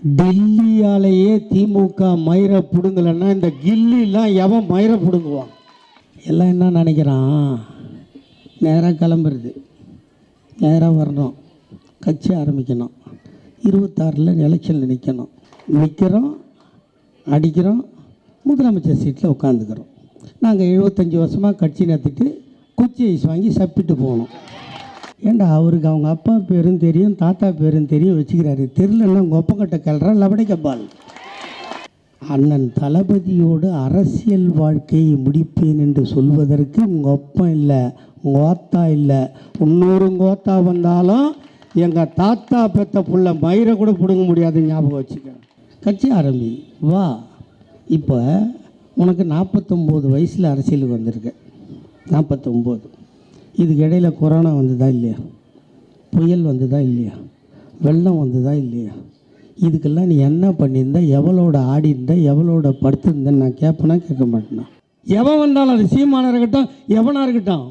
டெல்லியாலேயே திமுக மயிரை பிடுங்கலைன்னா இந்த கில்லிலாம் எவன் மயிரை பிடுங்குவான்? எல்லாம் என்ன நினைக்கிறான், நேராக கிளம்புறது, நேராக வரணும், கட்சி ஆரம்பிக்கணும், 26 எலெக்ஷனில் நிற்கிறோம், அடிக்கிறோம், முதலமைச்சர் சீட்டில் உட்காந்துக்கிறோம். நாங்கள் 75 வருஷமாக கட்சி நடத்திட்டு குச்சி ஐஸ் வாங்கி சப்பிட்டு போகணும். ஏண்டா அவருக்கு அவங்க அப்பா பேரும் தெரியும், தாத்தா பேரும் தெரியும் வச்சுக்கிறாரு, தெரியலன்னா உங்கள் ஒப்பக்கட்ட கல்றா லபடைக்கப்பால். அண்ணன் தளபதியோடு அரசியல் வாழ்க்கையை முடிப்பேன் என்று சொல்வதற்கு உங்கள் அப்பா இல்லை, உங்கள் ஆத்தா இல்லை, இன்னொரு கோத்தா வந்தாலும் எங்கள் தாத்தா பெற்ற புள்ள மயிரை கூட பிடுங்க முடியாது, ஞாபகம் வச்சுக்க. கட்சி ஆரம்பி வா. இப்போ உனக்கு 49 வயசில் அரசியலுக்கு வந்திருக்க, 49. இதுக்கு இடையில் கொரோனா வந்ததா இல்லையா, புயல் வந்ததா இல்லையா, வெள்ளம் வந்ததா இல்லையா, இதுக்கெல்லாம் நீ என்ன பண்ணியிருந்த, எவளோட ஆடி இருந்த, எவளோட படுத்திருந்தேன்னு நான் கேட்பேனா கேட்க மாட்டேனா? எவன் வந்தாலும் அது சீமானாக இருக்கட்டும் எவனாக இருக்கட்டும்,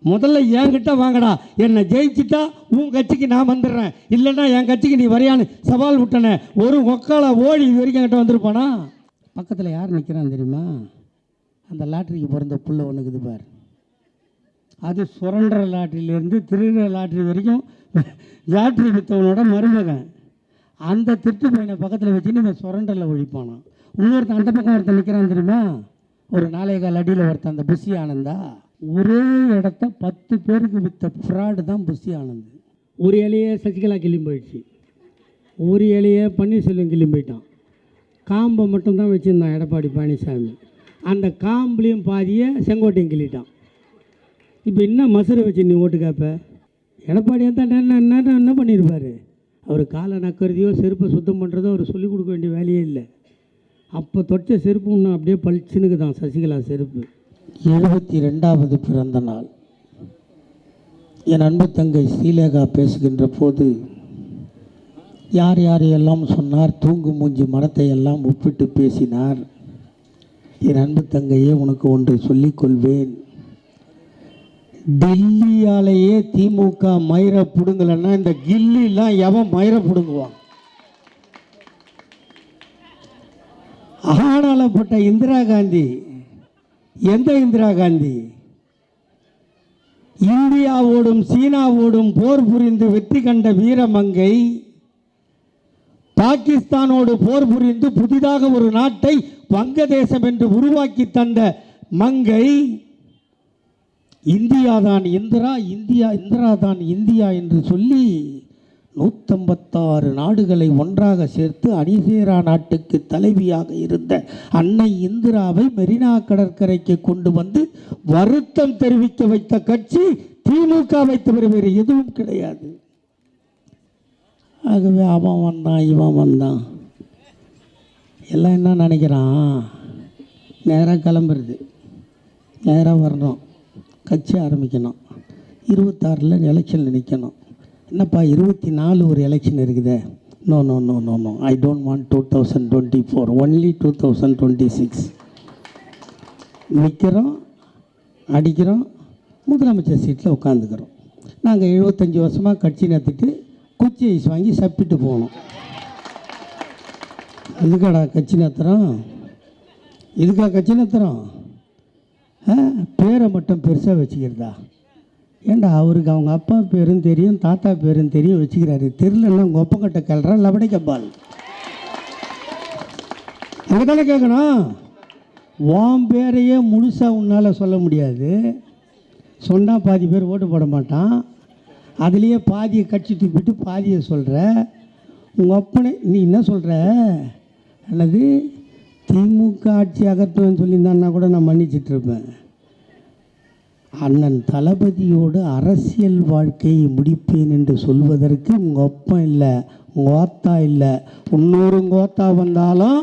முதல்ல என்கிட்ட வாங்கடா, என்னை ஜெயிச்சுட்டா உன் கட்சிக்கு நான் வந்துடுறேன், இல்லைன்னா என் கட்சிக்கு நீ வரையான்னு சவால் விட்டனே. ஒரு ஒக்கால ஓடி இது வரைக்கும் என்கிட்ட வந்திருப்பானா? பக்கத்தில் யார் நிற்கிறான் தெரியுமா? அந்த லாட்ரிக்கு பிறந்த புள்ள ஒன்றுக்கு இது பார், அது சுரண்டர லாட்ரியிலேருந்து திருடுற லாட்ரி வரைக்கும் லாட்ரி விற்றவனோட மருமகன். அந்த திருட்டு பையனை பக்கத்தில் வச்சுன்னு இந்த சுரண்டரில் ஒழிப்பானான். இன்னொருத்தன் அந்த பக்கம் ஒருத்தன் நிற்கிறான் தெரியுமா, ஒரு 4.25 அடியில் ஒருத்தன், அந்த புஷி ஆனந்தா. ஒரே இடத்த 10 பேருக்கு விற்ற ஃப்ராடு தான் புஷி ஆனந்த். ஒரு இலையே சசிகலா கிளம்பி போயிடுச்சு, ஒரு இலையே பன்னீர்செல்வம் கிளம்பி போயிட்டான், காம்பை மட்டும்தான் வச்சுருந்தான் எடப்பாடி பழனிசாமி. அந்த காம்புலேயும் பாதியை செங்கோட்டையும் கிள்ளிட்டான். இப்போ என்ன மசரை வச்சு நீ ஓட்டு கேட்ப? எடப்பாடியாக தான் என்ன பண்ணியிருப்பார்? அவர் காலை நக்கறதையோ செருப்பை சுத்தம் பண்ணுறதோ அவர் சொல்லிக் கொடுக்க வேண்டிய வேலையே இல்லை. அப்போ தொட்ட செருப்பு இன்னும் அப்படியே பளிச்சுனுக்கு தான் சசிகலா செருப்பு. 72வது பிறந்த நாள் என் அன்பு தங்கை ஸ்ரீலேகா பேசுகின்ற போது யார் யாரையெல்லாம் சொன்னார், தூங்கு மூஞ்சி மரத்தை எல்லாம் ஒப்பிட்டு பேசினார். என் அன்பு தங்கையே, உனக்கு ஒன்றை சொல்லிக்கொள்வேன், டெல்லியாலேயே திமுக மயிரை பிடுங்கலைன்னா இந்த கில்லிலாம் எவன் மயிரை பிடுங்குவான்? ஆனாலப்பட்ட இந்திரா காந்தி, எந்த இந்திரா காந்தி? இந்தியாவோடும் சீனாவோடும் போர் புரிந்து வெற்றி கண்ட வீரமங்கை, பாகிஸ்தானோடு போர் புரிந்து புதிதாக ஒரு நாட்டை வங்கதேசம் என்று உருவாக்கி தந்த மங்கை, இந்தியா தான் இந்திரா, இந்திரா தான் இந்தியா என்று சொல்லி 156 நாடுகளை ஒன்றாக சேர்த்து அணிசேரா நாட்டுக்கு தலைவியாக இருந்த அன்னை இந்திராவை மெரினா கடற்கரைக்கு கொண்டு வந்து வருத்தம் தெரிவிக்க வைத்த கட்சி திமுகவை தவிர வேறு எதுவும் கிடையாது. ஆகவே அவன் வந்தான், இவன் வந்தான், எல்லாம் என்ன நினைக்கிறான், நேராக கிளம்புறது, நேராக வரணும், கட்சி ஆரம்பிக்கணும், 26 எலெக்ஷனில் நிற்கணும். என்னப்பா 24 ஒரு எலெக்ஷன் இருக்குதே? No no no no no, I don't want 2024, only 2026. நிற்கிறோம், அடிக்கிறோம், முதலமைச்சர் சீட்டில் உட்காந்துக்கிறோம். நாங்கள் 75 வருஷமாக கட்சி நடத்திட்டு குச்சி ஐஸ் வாங்கி சப்பிட்டு போகணும். இதுக்காடா கட்சி நடத்துகிறோம்? இதுக்காக கட்சி நடத்துகிறோம்? பேரை மட்டும் பெருசாக வச்சுக்கிறதா? ஏண்டா அவருக்கு அவங்க அப்பா பேரும் தெரியும், தாத்தா பேரும் தெரியும் வச்சுக்கிறாரு, தெரியலன்னா உங்கள் ஒப்பக்கட்ட கல்றா லபடைக்கப்பால். அங்கே தானே கேட்கணும். உன் பேரையே முழுசாக உன்னால் சொல்ல முடியாது, சொன்னால் பாதி பேர் ஓட்டு போட மாட்டான், அதுலேயே பாதியை கட்சி தூப்பிட்டு பாதியை சொல்கிற. உங்கள் அப்பனே நீ என்ன சொல்கிற? அல்லது திமுக ஆட்சி அகற்றுவேன்னு சொல்லியிருந்தான்னா கூட நான் மன்னிச்சிட்ருப்பேன். அண்ணன் தளபதியோடு அரசியல் வாழ்க்கையை முடிப்பேன் என்று சொல்வதற்கு உங்கள் அப்பா இல்லை, உங்கள் ஆத்தா இல்லை, இன்னொரு கோத்தா வந்தாலும்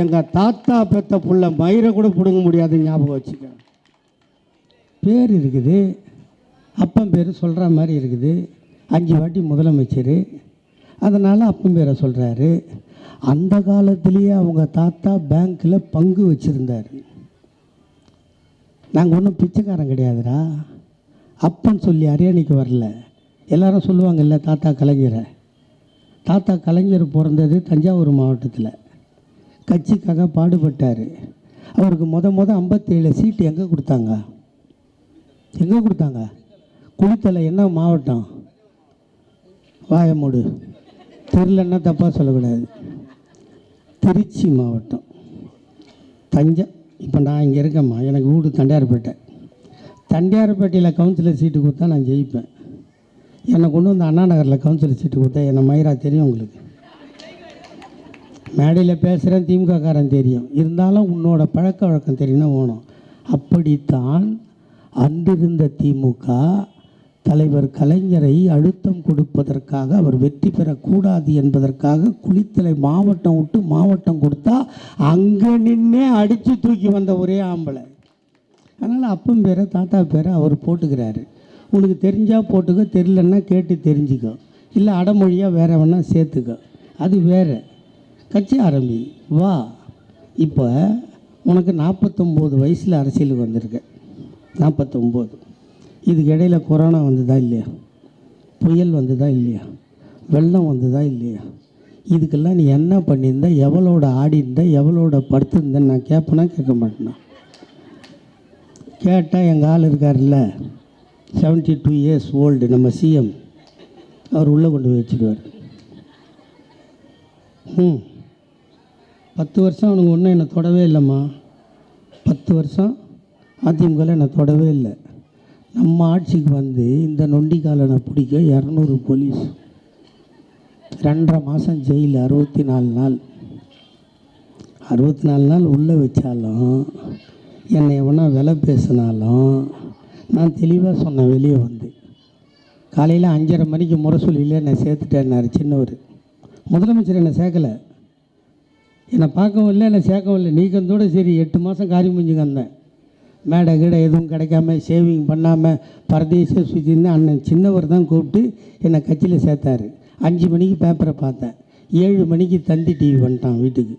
எங்கள் தாத்தா பெற்ற புள்ள மயிரை கூட பிடுங்க முடியாது, ஞாபகம் வச்சுக்க. பேர் இருக்குது, அப்பன் பேர் சொல்கிற மாதிரி இருக்குது, 5 வாட்டி முதலமைச்சர், அதனால் அப்பன் பேரை சொல்கிறாரு. அந்த காலத்திலேயே அவங்க தாத்தா பேங்க்கில் பங்கு வச்சுருந்தார். நாங்கள் ஒன்றும் பிச்சைக்காரன் கிடையாதுடா, அப்பன்னு சொல்லி அரியணைக்கு வரல. எல்லாரும் சொல்லுவாங்கல்ல தாத்தா கலைஞரை, தாத்தா கலைஞர் பிறந்தது தஞ்சாவூர் மாவட்டத்தில். கட்சிக்காக பாடுபட்டார். அவருக்கு மொத 57 சீட்டு எங்கே கொடுத்தாங்க? குளித்தலை என்ன மாவட்டம்? வாயமூடு, தெரியலன்னா தப்பாக சொல்லக்கூடாது. திருச்சி மாவட்டம். இப்போ நான் இங்கே இருக்கேம்மா, எனக்கு வீடு தண்டையார்பேட்டையில் கவுன்சிலர் சீட்டு கொடுத்தா நான் ஜெயிப்பேன். என்னை கொண்டு வந்து அண்ணா நகரில் கவுன்சிலர் சீட்டு கொடுத்தா என்னை மயிரா தெரியும் உங்களுக்கு. மேடையில் பேசுகிறேன், திமுககாரன் தெரியும். இருந்தாலும் உன்னோட பழக்க வழக்கம் தெரியும்னா வேணும். அப்படித்தான் அன்றிருந்த திமுக தலைவர் கலைஞரை அழுத்தம் கொடுப்பதற்காக, அவர் வெற்றி பெறக்கூடாது என்பதற்காக குளித்தலை மாவட்டம் விட்டு மாவட்டம் கொடுத்தா அங்கே நின்னே அடித்து தூக்கி வந்த ஒரே ஆம்பளை. அதனால் அப்பன் பேரை தாத்தா பேரை அவர் போட்டுக்கிறாரு. உனக்கு தெரிஞ்சால் போட்டுக்கோ, தெரியலன்னா கேட்டு தெரிஞ்சுக்கோ, இல்லை அடமொழியாக வேற வேணா சேர்த்துக்கோ, அது வேறு. கட்சி ஆரம்பி வா. இப்போ உனக்கு 49 வயசில் அரசியலுக்கு வந்திருக்க. 49. இதுக்கு இடையில் கொரோனா வந்ததா இல்லையா? புயல் வந்ததா இல்லையா? வெள்ளம் வந்ததா இல்லையா? இதுக்கெல்லாம் நீ என்ன பண்ணியிருந்த? எவ்வளோட ஆடி இருந்த? எவ்வளோட படுத்திருந்தேன்னு நான் கேட்பேனா கேட்க மாட்டேனா? கேட்டால் எங்கள் ஆள் இருக்கார்ல, 72 இயர்ஸ் ஓல்டு, நம்ம சிஎம், அவர் உள்ளே கொண்டு போய் வச்சுடுவார். 10 வருஷம் அவனுக்கு ஒன்றும் என்னை தொடவே இல்லைம்மா. 10 வருஷம் அதிமுகவில் என்னை தொடவே இல்லை. நம்ம ஆட்சிக்கு வந்து இந்த நொண்டிக்காலனை பிடிக்க 200 போலீஸ், 2.5 மாதம் ஜெயில், 64 நாள். 64 நாள் உள்ளே வச்சாலும், என்னை எவனா விலை பேசினாலும் நான் தெளிவாக சொன்னேன். வெளியே வந்து காலையில் 5:30 மணிக்கு முரசொலியில் என்னை சேர்த்துட்டேன்னாரு சின்னவர். முதலமைச்சர் என்னை சேர்க்கலை, என்னை பார்க்கவும் இல்லை, என்னை சேர்க்கவும் இல்லை. நீக்கந்தோடு சரி 8 மாதம் காரி முடிஞ்சுங்க வந்தேன். மேடை கீடை எதுவும் கிடைக்காம, சேவிங் பண்ணாமல் பரதேசியாக சுற்றிருந்து அண்ணன் சின்னவர் தான் கூப்பிட்டு என்னை கட்சியில் சேர்த்தாரு. 5 மணிக்கு பேப்பரை பார்த்தேன். 7 மணிக்கு தந்தி டிவி வந்துட்டான் வீட்டுக்கு.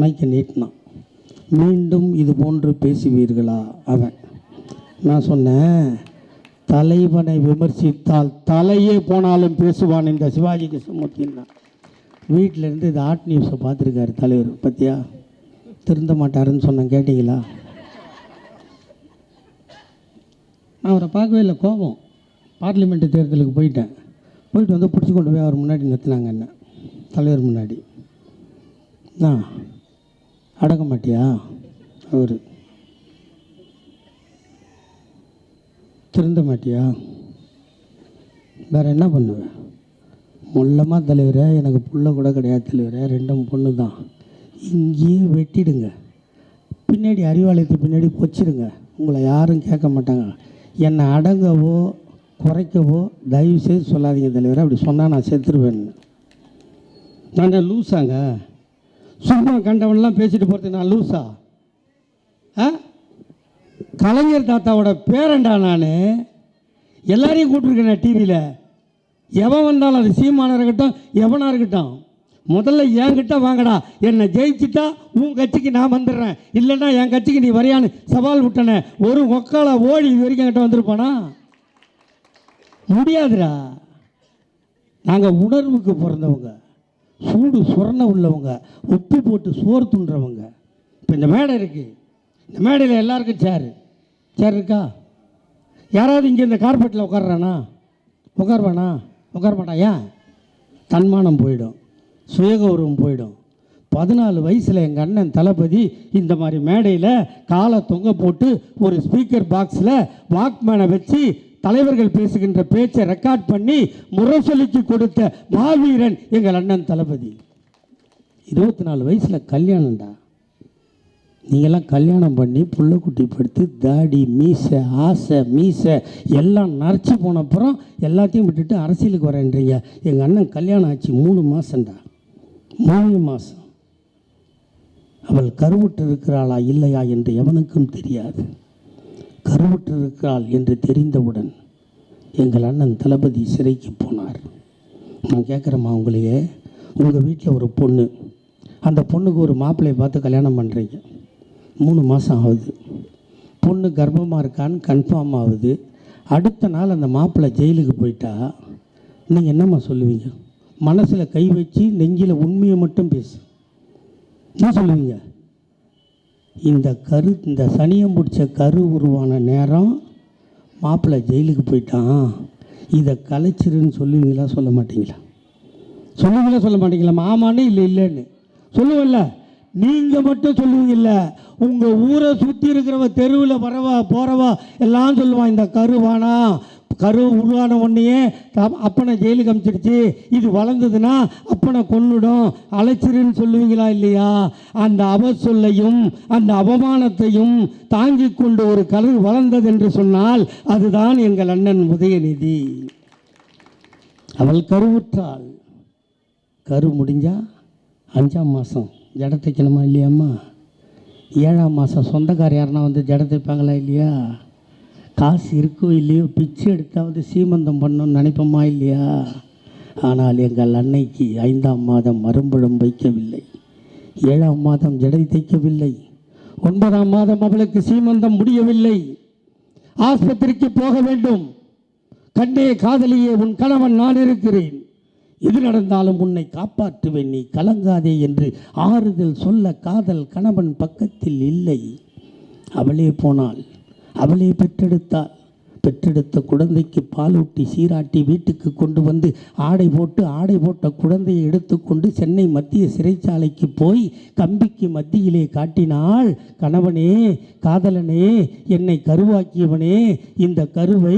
மைக்கை நீட்டினான். மீண்டும் இது போன்று பேசுவீர்களா? அவன். நான் சொன்னேன், தலைவனை விமர்சித்தால் தலையே போனாலும் பேசுவான் இந்த சிவாஜி கிருஷ்ணமூர்த்தின்னா. வீட்டிலேருந்து இது ஆட் நியூஸை பார்த்துருக்காரு தலைவர். பற்றியா திருந்த மாட்டாருன்னு சொன்னேன், கேட்டிங்களா? நான் அவரை பார்க்கவே இல்லை, கோபம். பார்லிமெண்ட்டு தேர்தலுக்கு போயிட்டு வந்து பிடிச்சி கொண்டு போய் அவர் முன்னாடி நிறுத்தினாங்க, என்ன தலைவர் முன்னாடி. நான் அடக்க மாட்டியா? அவர் திருந்த மாட்டியா? வேறு என்ன பண்ணுவேன்? முள்ளமாக தலைவரை, எனக்கு புள்ள கூட கிடையாது தலைவரை, 2 பொண்ணு தான். இங்கேயே வெட்டிடுங்க, பின்னாடி அறிவாலயத்துக்கு பின்னாடி பொச்சிடுங்க, உங்களை யாரும் கேட்க மாட்டாங்க. என்னை அடங்கவோ குறைக்கவோ தயவுசெய்து சொல்லாதீங்க தலைவரை. அப்படி சொன்னால் நான் செத்துருவேன். நான் லூஸாங்க? சும்மா கண்டவன்லாம் பேசிட்டு போகிறது நான் லூஸா? கலைஞர் தாத்தாவோட பேரண்டா நான். எல்லாரையும் கூப்பிட்டுருக்கேன் டிவியில். எவன் வந்தாலும், அது சீமானாக இருக்கட்டும், எவனாக இருக்கட்டும், முதல்ல என்கிட்ட வாங்கடா. என்னை ஜெயிச்சுட்டா உன் கட்சிக்கு நான் வந்துடுறேன், இல்லைன்னா என் கட்சிக்கு நீ வரையான்னு சவால் விட்டனே. ஒரு மொக்கால ஓடி இது வரைக்கும் என்கிட்ட வந்திருப்பானா? முடியாதுடா. நாங்கள் உணர்வுக்கு பிறந்தவங்க, சூடு சுரண உள்ளவங்க, உப்பு போட்டு சோறு துண்டுறவங்க. இப்போ இந்த மேடை இருக்குது, இந்த மேடையில் எல்லாருக்கும் சேர் இருக்கா? யாராவது இங்கே இந்த கார்பெட்டில் உட்கார்றானா? உட்கார மாட்டான். ஏன்? தன்மானம் போயிடும், சுயகௌரவம் போயிடும். 14 வயசில் எங்கள் அண்ணன் தளபதி இந்த மாதிரி மேடையில் காலை தொங்க போட்டு ஒரு ஸ்பீக்கர் பாக்ஸில் வாக்மேனை வச்சு தலைவர்கள் பேசுகின்ற பேச்சை ரெக்கார்ட் பண்ணி முரசொலிக்கு கொடுத்த மாவீரன் எங்கள் அண்ணன் தளபதி. 24 வயசில் கல்யாணம்டா. நீங்கள்லாம் கல்யாணம் பண்ணி புள்ள குட்டி படுத்து தாடி மீசை ஆசை மீசை எல்லாம் நரைச்சி போனப்புறம் எல்லாத்தையும் விட்டுட்டு அரசியலுக்கு வரேன்றீங்க. எங்கள் அண்ணன் கல்யாணம் ஆச்சு 3 மாதம்டா. 3 மாதம். அவள் கருவுற்று இருக்கிறாளா இல்லையா என்று எவனுக்கும் தெரியாது. கருவுற்று இருக்கிறாள் என்று தெரிந்தவுடன் எங்கள் அண்ணன் தளபதி சிறைக்கு போனார். நான் கேட்குறேம்மா, உங்களையே, உங்கள் வீட்டில் ஒரு பொண்ணு, அந்த பொண்ணுக்கு ஒரு மாப்பிள்ளையை பார்த்து கல்யாணம் பண்ணுறீங்க. 3 மாதம் ஆகுது. பொண்ணு கர்ப்பமாக இருக்கான்னு கன்ஃபார்ம் ஆகுது. அடுத்த நாள் அந்த மாப்பிள்ளை ஜெயிலுக்கு போயிட்டா நீங்கள் என்னம்மா சொல்லுவீங்க? மனசில் கை வச்சு நெஞ்சில் உண்மையை மட்டும் பேசு. என்ன சொல்லுவீங்க? இந்த சனியம் பிடிச்ச கரு உருவான நேரம் மாப்பிள்ளை ஜெயிலுக்கு போயிட்டான், இதை கலைச்சிருன்னு சொல்லுவீங்களா சொல்ல மாட்டீங்களா? சொல்லுவீங்களா சொல்ல மாட்டீங்களா? ஆமான்னு இல்லை இல்லைன்னு சொல்லுவல்ல. நீங்கள் மட்டும் சொல்லுவீங்கல்ல, உங்கள் ஊரை சுற்றி இருக்கிறவ தெருவில் வரவா போகிறவா எல்லாம் சொல்லுவான், இந்த கருவானா கரு உருவான உடனேயே அப்பனை ஜெயிலுக்கு அமிச்சிடுச்சு, இது வளர்ந்ததுன்னா அப்பனை கொன்னுடும், அழைச்சிருன்னு சொல்லுவீங்களா இல்லையா? அந்த அவசொல்லையும் அந்த அவமானத்தையும் தாங்கி கொண்டு ஒரு கரு வளர்ந்தது என்று சொன்னால் அதுதான் எங்கள் அண்ணன் உதயநிதி. அவள் கருவுற்றாள். கரு முடிஞ்சா 5ஆம் மாதம் ஜடை தைக்கணுமா இல்லையாம்மா? 7ஆம் மாதம் சொந்தக்கார யாருன்னா வந்து ஜடை தைப்பாங்களா இல்லையா? காசு இருக்கோ இல்லையோ பிச்சை எடுத்தாவது சீமந்தம் பண்ணணும்னு நினைப்போமா இல்லையா? ஆனால் எங்கள் அன்னைக்கு 5ஆம் மாதம் மறுபழும் வைக்கவில்லை, 7ஆம் மாதம் ஜடை தைக்கவில்லை, 9ஆம் மாதம் அவளுக்கு சீமந்தம் முடியவில்லை. ஆஸ்பத்திரிக்கு போக வேண்டும். கண்ணே காதலியே, உன் கணவன் நான் இருக்கிறேன், எது நடந்தாலும் உன்னை காப்பாற்றுவேன், நீ கலங்காதே என்று ஆறுதல் சொல்ல காதல் கணவன் பக்கத்தில் இல்லை. அவளே போனாள், அவளே பெற்றெடுத்த குழந்தைக்கு பாலூட்டி சீராட்டி வீட்டுக்கு கொண்டு வந்து ஆடை போட்ட குழந்தையை எடுத்துக்கொண்டு சென்னை மத்திய சிறைச்சாலைக்கு போய் கம்பிக்கு மத்தியிலே காட்டினாள், கணவனே காதலனே என்னை கருவாக்கியவனே, இந்த கருவை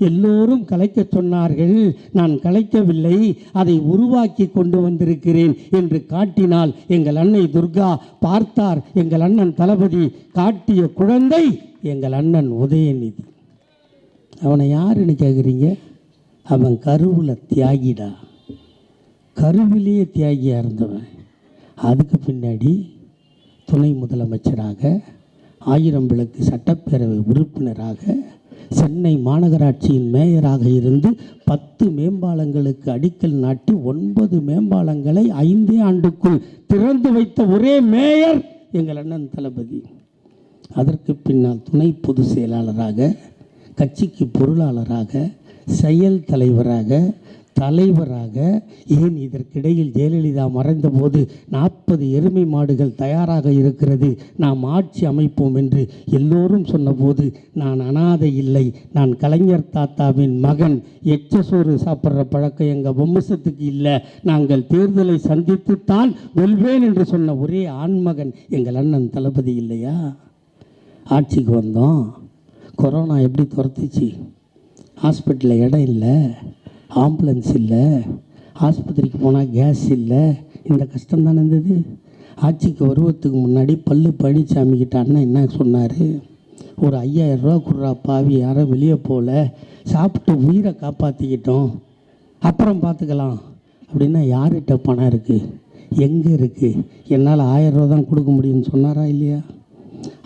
எல்லோரும் கலைக்க சொன்னார்கள், நான் கலைக்கவில்லை, அதை உருவாக்கி கொண்டு வந்திருக்கிறேன் என்று காட்டினாள். எங்கள் அன்னை துர்கா பார்த்தார். எங்கள் அண்ணன் தளபதி காட்டிய குழந்தை எங்கள் அண்ணன் உதயநிதி. அவனை யாருன்னு கேட்குறீங்க? அவன் கருவில் தியாகிடா, கருவிலேயே தியாகியாக இருந்தவன். அதுக்கு பின்னாடி துணை முதலமைச்சராக, 1000 விளக்கு சட்டப்பேரவை உறுப்பினராக, சென்னை மாநகராட்சியின் மேயராக இருந்து 10 மேம்பாலங்களுக்கு அடிக்கல் நாட்டி 9 மேம்பாலங்களை 5 ஆண்டுக்குள் திறந்து வைத்த ஒரே மேயர் எங்கள் அண்ணன் தளபதி. அதற்கு பின்னால் துணை பொதுச் செயலாளராக, கட்சிக்கு பொருளாளராக, செயல் தலைவராக, ஏன் இதற்கிடையில் ஜெயலலிதா மறைந்தபோது 40 எருமை மாடுகள் தயாராக இருக்கிறது, நாம் ஆட்சி அமைப்போம் என்று எல்லோரும் சொன்னபோது நான் அனாதை இல்லை, நான் கலைஞர் தாத்தாவின் மகன், எச்சசோறு சாப்பிட்ற பழக்கம் எங்கள் வம்சத்துக்கு இல்லை, நாங்கள் தேர்தலை சந்தித்துத்தான் வெல்வேன் என்று சொன்ன ஒரே ஆண்மகன் எங்கள் அண்ணன் தளபதி இல்லையா? ஆட்சிக்கு வந்தோம், கொரோனா எப்படி துரத்துச்சு? ஹாஸ்பிட்டலில் இடம் இல்லை, ஆம்புலன்ஸ் இல்லை, ஆஸ்பத்திரிக்கு போனால் கேஸ் இல்லை, இந்த கஷ்டம் தானே இருந்தது. ஆட்சிக்கு வருவதுக்கு முன்னாடி பழனிசாமி கிட்ட அண்ணன் என்ன சொன்னார்? ஒரு 5000 ரூபா குடுறா பாவி, யாரும் வெளியே போகல, சாப்பிட்டு உயிரை காப்பாற்றிக்கிட்டோம், அப்புறம் பார்த்துக்கலாம் அப்படின்னா யார்கிட்ட பணம் இருக்குது, எங்கே இருக்குது, என்னால் 1000 ரூபா தான் கொடுக்க முடியும்னு சொன்னாரா இல்லையா?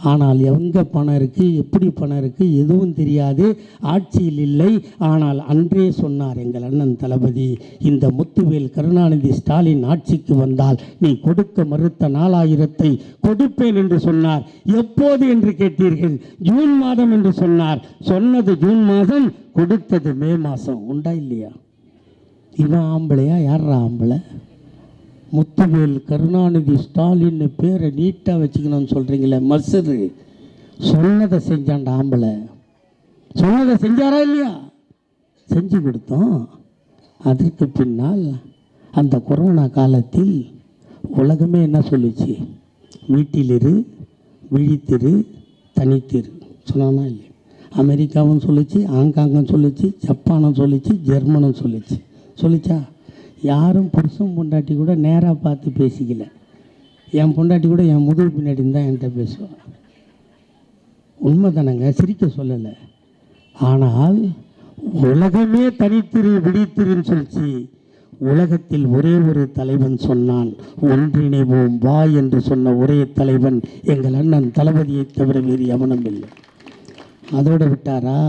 ஆனால் எங்கே பணம் இருக்குது, எப்படி பணம் இருக்குது எதுவும் தெரியாது, ஆட்சியில் இல்லை. ஆனால் அன்றே சொன்னார் எங்கள் அண்ணன் தளபதி, இந்த முத்துவேல் கருணாநிதி ஸ்டாலின் ஆட்சிக்கு வந்தால் நீ கொடுக்க மறுத்த 4000ஐ கொடுப்பேன் என்று சொன்னார். எப்போது என்று கேட்டீர்கள்? ஜூன் மாதம் என்று சொன்னார். சொன்னது ஜூன் மாதம், கொடுத்தது மே மாதம். உண்டா இல்லையா? இவன் ஆம்பளையா? யாரா ஆம்பளை? முத்துவேல் கருணாநிதி ஸ்டாலின் பேரை நீட்டாக வச்சுக்கணும்னு சொல்கிறீங்களே, மசரு சொன்னதை செஞ்சான்டா ஆம்பளை. சொன்னதை செஞ்சாரா இல்லையா? செஞ்சு கொடுத்தோம். அதற்கு பின்னால் அந்த கொரோனா காலத்தில் உலகமே என்ன சொல்லிச்சு? வீட்டிலிரு, விழித்திரு, தனித்திரு சொன்னானா இல்லையா? அமெரிக்காவும் சொல்லிச்சு, ஹாங்காங்கும் சொல்லிச்சு, ஜப்பானும் சொல்லிச்சு, ஜெர்மனும் சொல்லிச்சா? யாரும் புருஷன் பொண்டாட்டி கூட நேராக பார்த்து பேசிக்கல. என் பொண்டாட்டி கூட என் முதுகு பின்னாடி தான் என்கிட்ட பேசுவாள். உண்மை தானங்க, சிரிக்க சொல்லலை. ஆனால் உலகமே தனித்திரு விழித்திருன்னு சொல்லிச்சு. உலகத்தில் ஒரே ஒரு தலைவன் சொன்னான், ஒன்றிணைவோம் வா என்று சொன்ன ஒரே தலைவன் எங்கள் அண்ணன் தளபதியை தவிர வேறு எவனும் இல்லை. அதோடு விட்டாரா?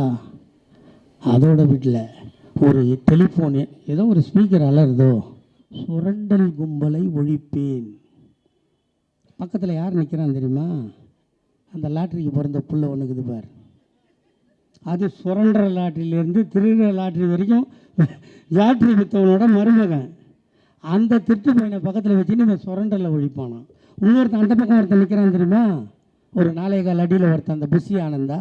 அதோட விடல. ஒரு டெலிஃபோன் ஏதோ ஒரு ஸ்பீக்கர் அலறுதோ, சுரண்டல் கும்பலை ஒழிப்பேன். பக்கத்தில் யார் நிற்கிறான்னு தெரியுமா? அந்த லாட்ரிக்கு பிறந்த புள்ள ஒன்றுக்குது பார், அது சுரண்டல் லாட்ரியிலேருந்து திருடுற லாட்ரி வரைக்கும் லாட்ரி விற்றவனோட மருமகன். அந்த திருட்டு பையனை பக்கத்தில் வச்சுன்னு இவன் சுரண்டலில் ஒழிப்பானான். இன்னொருத்தன் அந்த பக்கம் ஒருத்தன் நிற்கிறான் தெரியுமா, ஒரு 4.25 அடியில் ஒருத்தன், அந்த புஷி ஆனந்தா.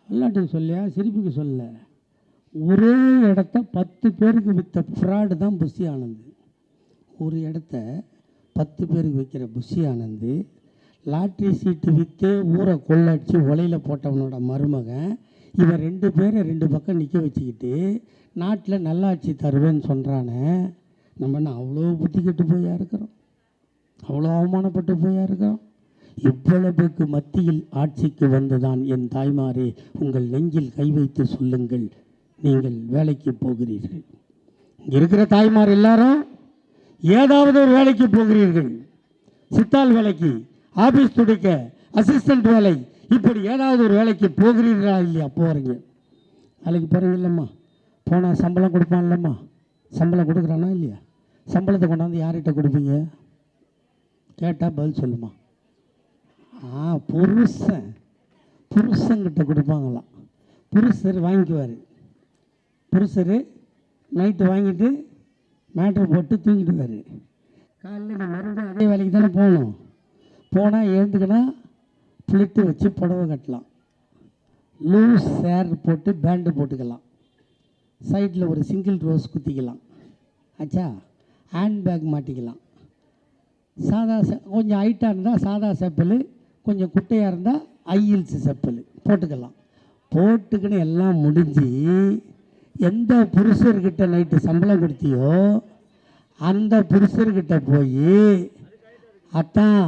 எல்லாத்தையும் சொல்லியா, சிரிப்புக்கு சொல்ல. ஒரே இடத்த 10 பேருக்கு விற்ற ஃப்ராடு தான் புஷி ஆனந்த். ஒரு இடத்த 10 பேருக்கு விற்கிற புஷி ஆனந்த் லாட்ரி சீட்டு விற்றே ஊரை கொள்ளடிச்சு ஒலையில் போட்டவனோட மருமகன். இவன் 2 பேரை 2 பக்கம் நிற்க வச்சுக்கிட்டு நாட்டில் நல்லாட்சி தருவேன்னு சொல்கிறானே. நம்ம என்ன அவ்வளோ புத்தி கெட்டு போயா இருக்கிறோம், அவ்வளோ அவமானப்பட்டு போயா இருக்கிறோம். இவ்வளவுக்கு மத்தியில் ஆட்சிக்கு வந்துதான் என் தாய்மாரே, உங்கள் நெஞ்சில் கை வைத்து சொல்லுங்கள், நீங்கள் வேலைக்கு போகிறீர்கள். இருக்கிற தாய்மார் எல்லாரும் ஏதாவது ஒரு வேலைக்கு போகிறீர்கள். சித்தாள் வேலைக்கு, ஆஃபீஸ் துடைக்க, அசிஸ்டன்ட் வேலை, இப்படி ஏதாவது ஒரு வேலைக்கு போகிறீர்களா இல்லையா? போகிறீங்க. வேலைக்கு போகிறீங்க இல்லைம்மா, போனால் சம்பளம் கொடுப்பான் இல்லைம்மா. சம்பளம் கொடுக்குறானா இல்லையா? சம்பளத்தை கொண்டாந்து யார்கிட்ட கொடுப்பீங்க கேட்டால் பதில் சொல்லுமா? புருஷங்கிட்ட கொடுப்பாங்களாம். புருஷர் வாங்கிக்குவார். புருஷர் நைட்டு வாங்கிட்டு மேட்ரு போட்டு தூங்கிடுவார். காலையில் நான் மறுபடியும் அதே வேலைக்கு தானே போகணும். போனால் எழுந்துக்கனா பிளிட்டு வச்சு புடவை கட்டலாம், லூஸ் சேர் போட்டு பேண்டு போட்டுக்கலாம், சைடில் ஒரு சிங்கிள் ரோஸ் குத்திக்கலாம், ஆச்சா. ஹேண்ட்பேக் மாட்டிக்கலாம். சாதா கொஞ்சம் ஹைட்டாக இருந்தால் சாதா செப்பல், கொஞ்சம் குட்டையாக இருந்தால் ஹீல்ஸ் செப்பல் போட்டுக்கலாம். போட்டுக்கின்னு எல்லாம் முடிஞ்சு எந்த புருஷர்கிட்ட நைட்டு சம்பளம் கொடுத்தியோ அந்த புருஷர்கிட்ட போய் அத்தான்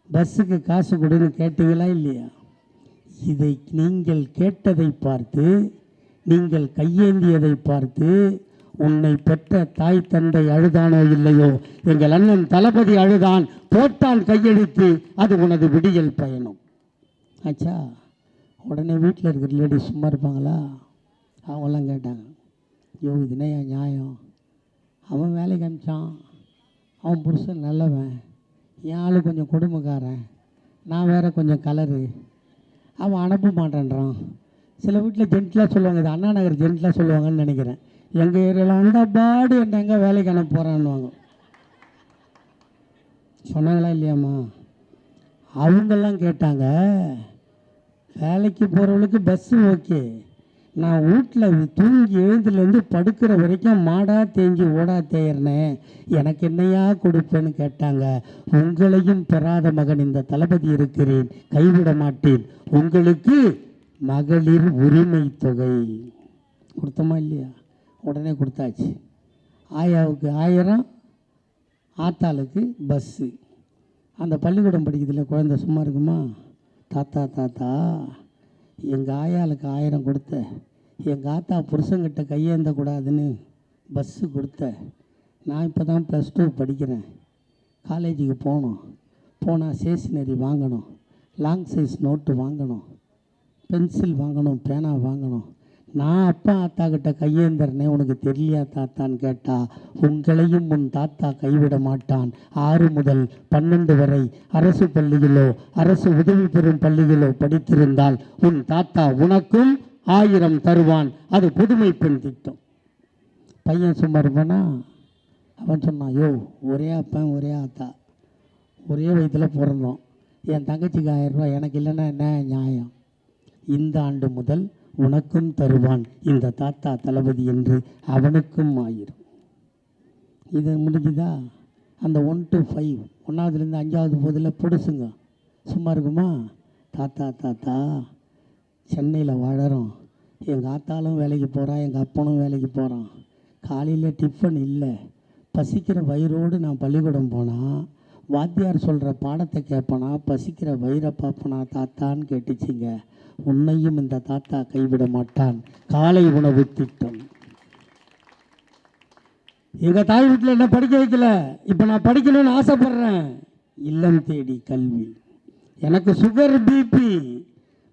பஸ்ஸுக்கு காசு கொடுன்னு கேட்டீங்களா இல்லையா? இதை நீங்கள் கேட்டதை பார்த்து, நீங்கள் கையேந்தியதை பார்த்து உன்னை பெற்ற தாய் தந்தை அழுதானோ இல்லையோ, எங்கள் அண்ணன் தளபதி அழுதான், போட்டான் கையெழுத்து, அது உனது விடியல் பயணம். ஆச்சா. உடனே வீட்டில் இருக்கிற லேடிஸ் சும்மா இருப்பாங்களா? அவங்கெல்லாம் கேட்டாங்க, ஐயோ இதுனையா நியாயம்? அவன் வேலைக்கு அனுப்பிச்சான், அவன் புருஷன் நல்லவன், என் ஆள் கொஞ்சம் கொடுமைக்காரன், நான் வேறு கொஞ்சம் கலரு, அவன் அனுப்ப மாட்டேன்றான். சில வீட்டில் ஜென்ட்லாக சொல்லுவாங்க, இது அண்ணா நகர் ஜென்ட்லாக சொல்லுவாங்கன்னு நினைக்கிறேன். எங்கள் ஏரியாவில் அந்த பாடு என்ன எங்கே வேலைக்கு அனுப்ப போகிறான்னுவாங்க. சொன்னாங்களா இல்லையாம்மா? அவங்கெல்லாம் கேட்டாங்க, வேலைக்கு போகிறவளுக்கு பஸ்ஸு ஓகே, நான் வீட்டில் தூங்கி எழுந்துலேருந்து படுக்கிற வரைக்கும் மாடா தேஞ்சி ஓடா தேயிறனேன், எனக்கு என்னையா கொடுப்பேன்னு கேட்டாங்க. உங்களையும் பெறாத மகன் இந்த தளபதி இருக்கிறேன், கைவிட மாட்டேன், உங்களுக்கு மகளிர் உரிமை தொகை கொடுத்தோமா இல்லையா? உடனே கொடுத்தாச்சு. ஆயாவுக்கு 1000, ஆத்தாளுக்கு பஸ்ஸு. அந்த பள்ளிக்கூடம் படிக்கிறதுல குழந்தை சும்மா இருக்குமா? தாத்தா தாத்தா எங்கள் ஆயாளுக்கு 1000 கொடுத்த, எங்கள் ஆத்தா புருஷங்கிட்ட கையேந்தக்கூடாதுன்னு பஸ்ஸு கொடுத்த, நான் இப்போ தான் +2 படிக்கிறேன், காலேஜுக்கு போனால் ஸ்டேஷ்னரி வாங்கணும், லாங் சைஸ் நோட்டு வாங்கணும், பென்சில் வாங்கணும், பேனா வாங்கணும், நான் அப்பா ஆத்தா கிட்ட கையேந்திரனே உனக்கு தெரியலையா தாத்தான்னு கேட்டால், உங்களையும் உன் தாத்தா கைவிட மாட்டான். 6 முதல் 12 வரை அரசு பள்ளிகளோ அரசு உதவி பெறும் பள்ளிகளோ படித்திருந்தால் உன் தாத்தா உனக்கும் 1000 தருவான். அது புதுமை பெண் திட்டம். பையன் சும்மா இருப்பானா? அவன் சொன்னான், யோ ஒரே அப்பன் ஒரே ஆத்தா, ஒரே வயதில் பிறந்தோம், என் தங்கச்சிக்கு 1000 ரூபா, எனக்கு இல்லைன்னா என்ன நியாயம்? இந்த ஆண்டு முதல் உனக்கும் தருவான் இந்த தாத்தா தளபதி என்று அவனுக்கும் 1000. இது முடிஞ்சுதா? அந்த 1 to 5, 1ஆவதுலேருந்து 5ஆவது போதில் பொடுசுங்க சும்மா இருக்குமா? தாத்தா தாத்தா சென்னையில் வாழறோம், எங்கள் ஆத்தாலும் வேலைக்கு போகிறான், எங்கள் அப்பனும் வேலைக்கு போகிறான், காலையில் டிஃபன் இல்லை, பசிக்கிற வயிறோடு நான் பள்ளிக்கூடம் போனால் வாத்தியார் சொல்கிற பாடத்தை கேட்பனா, பசிக்கிற வயிறை பார்ப்பனா தாத்தான்னு கேட்டுச்சிங்க. உன்னையும் இந்த தாத்தா கைவிட மாட்டான். காலை உணவு திட்டம். எங்கள் தாய் வீட்டில் என்ன படிக்க வைக்கல, இப்போ நான் படிக்கணும்னு ஆசைப்படுறேன். இல்லம் தேடி கல்வி. எனக்கு சுகர் பிபி,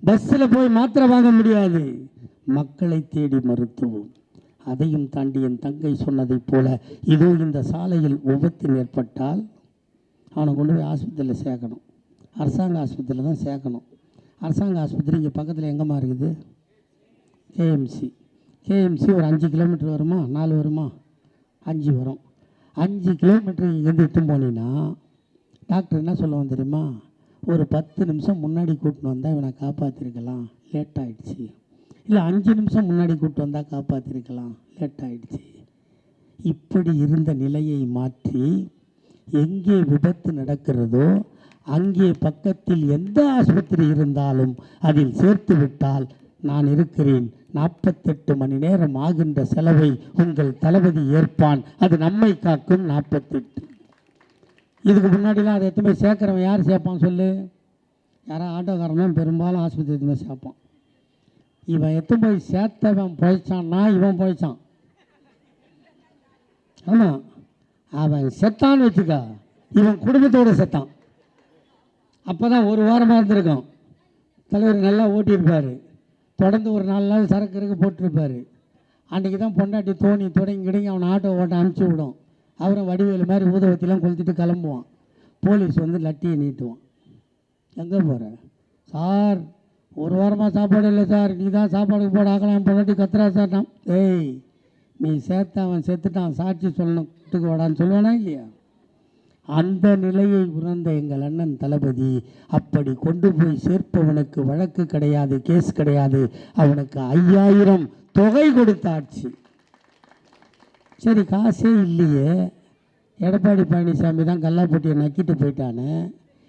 பஸ்ஸில் போய் மாத்திரை வாங்க முடியாது, மக்களை தேடி மருத்துவம். அதையும் தாண்டி என் தங்கை சொன்னதைப் போல, இதோ இந்த சாலையில் விபத்து ஏற்பட்டால் அவனை கொண்டு போய் ஆஸ்பத்திரியில் சேர்க்கணும். அரசாங்க ஆஸ்பத்திரியில் தான் சேர்க்கணும். அரசாங்க ஆஸ்பத்திரி இங்கே பக்கத்தில் எங்கேம்மா இருக்குது? கேஎம்சி. கேஎம்சி ஒரு 5 கிலோமீட்டர் வருமா, 4 வருமா? 5 வரும். 5 கிலோமீட்டர் இங்கேருந்து இட்டு போனீங்கன்னா டாக்டர் என்ன சொல்லுவான் தெரியுமா? ஒரு 10 நிமிஷம் முன்னாடி கூட்டின்னு வந்தால் இவனை காப்பாற்றிருக்கலாம், லேட் ஆகிடுச்சு. இல்லை 5 நிமிஷம் முன்னாடி கூப்பிட்டு வந்தால் காப்பாற்றிருக்கலாம், லேட் ஆகிடுச்சு. இப்படி இருந்த நிலையை மாற்றி எங்கே விபத்து நடக்கிறதோ அங்கே பக்கத்தில் எந்த ஆஸ்பத்திரி இருந்தாலும் அதில் சேர்த்து விட்டால் நான் இருக்கிறேன், 48 மணி நேரம் ஆகின்ற செலவை உங்கள் தளபதி ஏற்பான், அது நம்மை காக்கும் 48. இதுக்கு முன்னாடிலாம் அதை எத்தனை சேர்க்குறவன் யார் சேர்ப்பான் சொல்லு? யாராவது ஆட்டோக்காரன் பெரும்பாலும் ஆஸ்பத்திரி எத்தனை சேர்ப்பான். இவன் எத்தனை போய் சேர்த்தவன் போயிச்சான்னா இவன் போயிச்சான். ஆமாம், அவன் செத்தான்னு வச்சுக்கா, இவன் குடும்பத்தோடு செத்தான். அப்போ தான் ஒரு வாரமாக இருந்திருக்கும். தலைவர் நல்லா ஓட்டியிருப்பார், தொடர்ந்து ஒரு 4 நாள் சரக்கு போட்டிருப்பார். அன்றைக்கி தான் பொண்டாட்டி தோணி தொடங்கி அவனை ஆட்டோ ஓட்ட அனுப்பிச்சி விடும். அவரும் வடிவேலு மாதிரி ஊதவத்திலாம் கொளுத்திட்டு கிளம்புவான். போலீஸ் வந்து லட்டியை நீட்டுவான். எங்கே போகிற சார்? ஒரு வாரமாக சாப்பாடு இல்லை சார், நீ தான் சாப்பாடுக்கு போட ஆக்கலாம் பொண்டாட்டி கத்துறா சார். நான் ஏய், நீ சேர்த்த அவன் செத்துட்டான், சாட்சி சொல்லணும், வீட்டுக்கு வாடான்னு சொல்லுவானா இல்லையா? அந்த நிலையை உணர்ந்த எங்கள் அண்ணன் தளபதி அப்படி கொண்டு போய் சேர்ப்பவனுக்கு வழக்கு கிடையாது, கேஸ் கிடையாது, அவனுக்கு 5000 தொகை கொடுத்த ஆட்சி. சரி, காசே இல்லையே, எடப்பாடி பழனிசாமி தான் கல்லாப்பட்டியை நக்கிட்டு போயிட்டானே,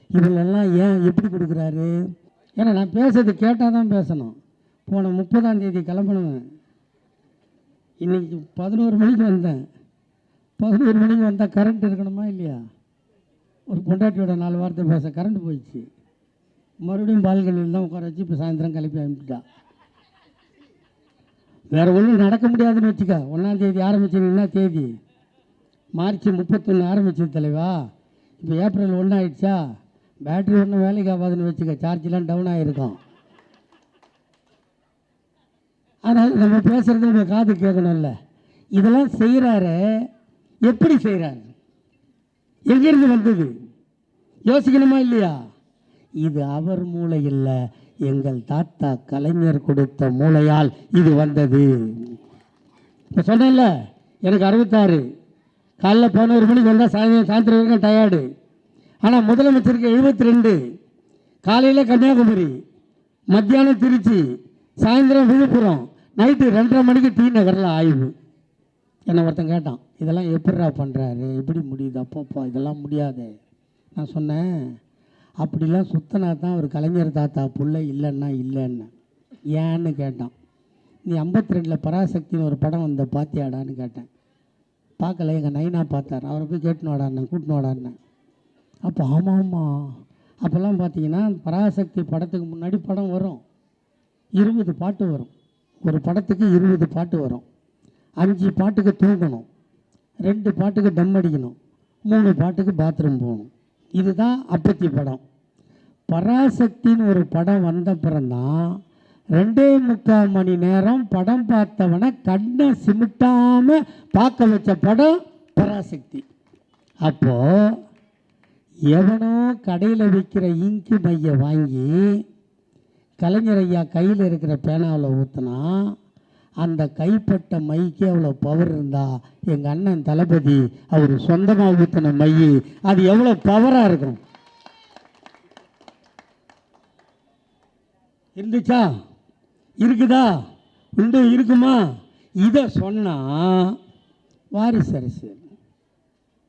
இவங்களெல்லாம் ஏன் எப்படி கொடுக்குறாரு? ஏன்னா நான் பேசுறது கேட்டால் தான் பேசணும். போன 30ஆம் தேதி கிளம்பணுவேன், இன்றைக்கி 11 மணிக்கு வந்தேன். 11 மணிக்கு வந்தால் கரண்ட் இருக்கணுமா இல்லையா? ஒரு பொண்டாட்டியோட 4 வார்த்தை பேச கரண்ட் போயிடுச்சு. மறுபடியும் பால்கனியில் தான் உட்கார வச்சு இப்போ சாயந்தரம் கிளப்பி அனுப்பிட்டா. வேறு ஒன்றும் நடக்க முடியாதுன்னு வச்சுக்கா. 1ஆம் தேதி ஆரம்பிச்சிங்கன்னா தேதி மார்ச் 31 ஆரம்பிச்சது தலைவா. இப்போ ஏப்ரல் 1 ஆகிடுச்சா? பேட்ரி ஒன்றும் வேலைக்கு ஆகாதுன்னு வச்சுக்க, சார்ஜெலாம் டவுன் ஆகிருக்கும். அதனால் நம்ம பேசுகிறது நம்ம காது கேட்கணும்ல. இதெல்லாம் செய்கிறாரு, எப்படி செய்கிறாரு, எங்கிருந்து வந்தது யோசிக்கணுமா இல்லையா? இது அவர் மூளை இல்லை, எங்கள் தாத்தா கலைஞர் கொடுத்த மூளையால் இது வந்தது. இப்போ சொன்னேன்ல, எனக்கு 66, காலைல 11 மணிக்கு வந்தால் சாயந்தரம் வரைக்கும் டயர்டு. ஆனால் முதலமைச்சருக்கு 72, காலையில் கன்னியாகுமரி, மத்தியானம் திருச்சி, சாயந்தரம் விழுப்புரம், நைட்டு 2:30 மணிக்கு டி நகரில் ஆய்வு. என்னை ஒருத்தன் கேட்டான், இதெல்லாம் எப்படிரா பண்ணுறாரு, எப்படி முடியுது? அப்பப்பா இதெல்லாம் முடியாது. நான் சொன்னேன், அப்படிலாம் சுத்தனா தான் அவர் கலைஞர் தாத்தா புள்ள இல்லைன்னா இல்லைன்னு. ஏன்னு கேட்டான். நீ 52 பராசக்தின்னு ஒரு படம் வந்த பாத்தியாடான்னு கேட்டேன். பார்க்கல, எங்கள் நைனா பார்த்தார், அவரை போய் கேட்டுன்னு வாடான்னு கூட்டின்னு வாடான்னு. அப்போ ஆமாம்மா, அப்போல்லாம் பார்த்தீங்கன்னா பராசக்தி படத்துக்கு முன்னாடி படம் வரும், 20 பாட்டு வரும். ஒரு படத்துக்கு 20 பாட்டு வரும். 5 பாட்டுக்கு தூங்கணும், 2 பாட்டுக்கு டம் அடிக்கணும், 3 பாட்டுக்கு பாத்ரூம் போகணும். இதுதான் அப்பத்தி படம். பராசக்தின்னு ஒரு படம் வந்த பிறந்தான் 2.25 மணி நேரம் படம் பார்த்தவனை கண்ணை சிமிட்டாமல் பார்க்க வச்ச படம் பராசக்தி. அப்போது எவனோ கடையில் விற்கிற இங்கு மையை வாங்கி கலைஞர் ஐயா கையில் இருக்கிற பேனாவில் ஊற்றினா அந்த கைப்பட்ட மைக்கு அவ்வளோ பவர் இருந்தா, எங்கள் அண்ணன் தளபதி அவர் சொந்தமாக ஊற்றின மை அது எவ்வளோ பவராக இருக்கும் இருந்துச்சா? இருக்குதா? இன்னும் இருக்குமா? இதை சொன்னால் வாரிசு அரசியல்,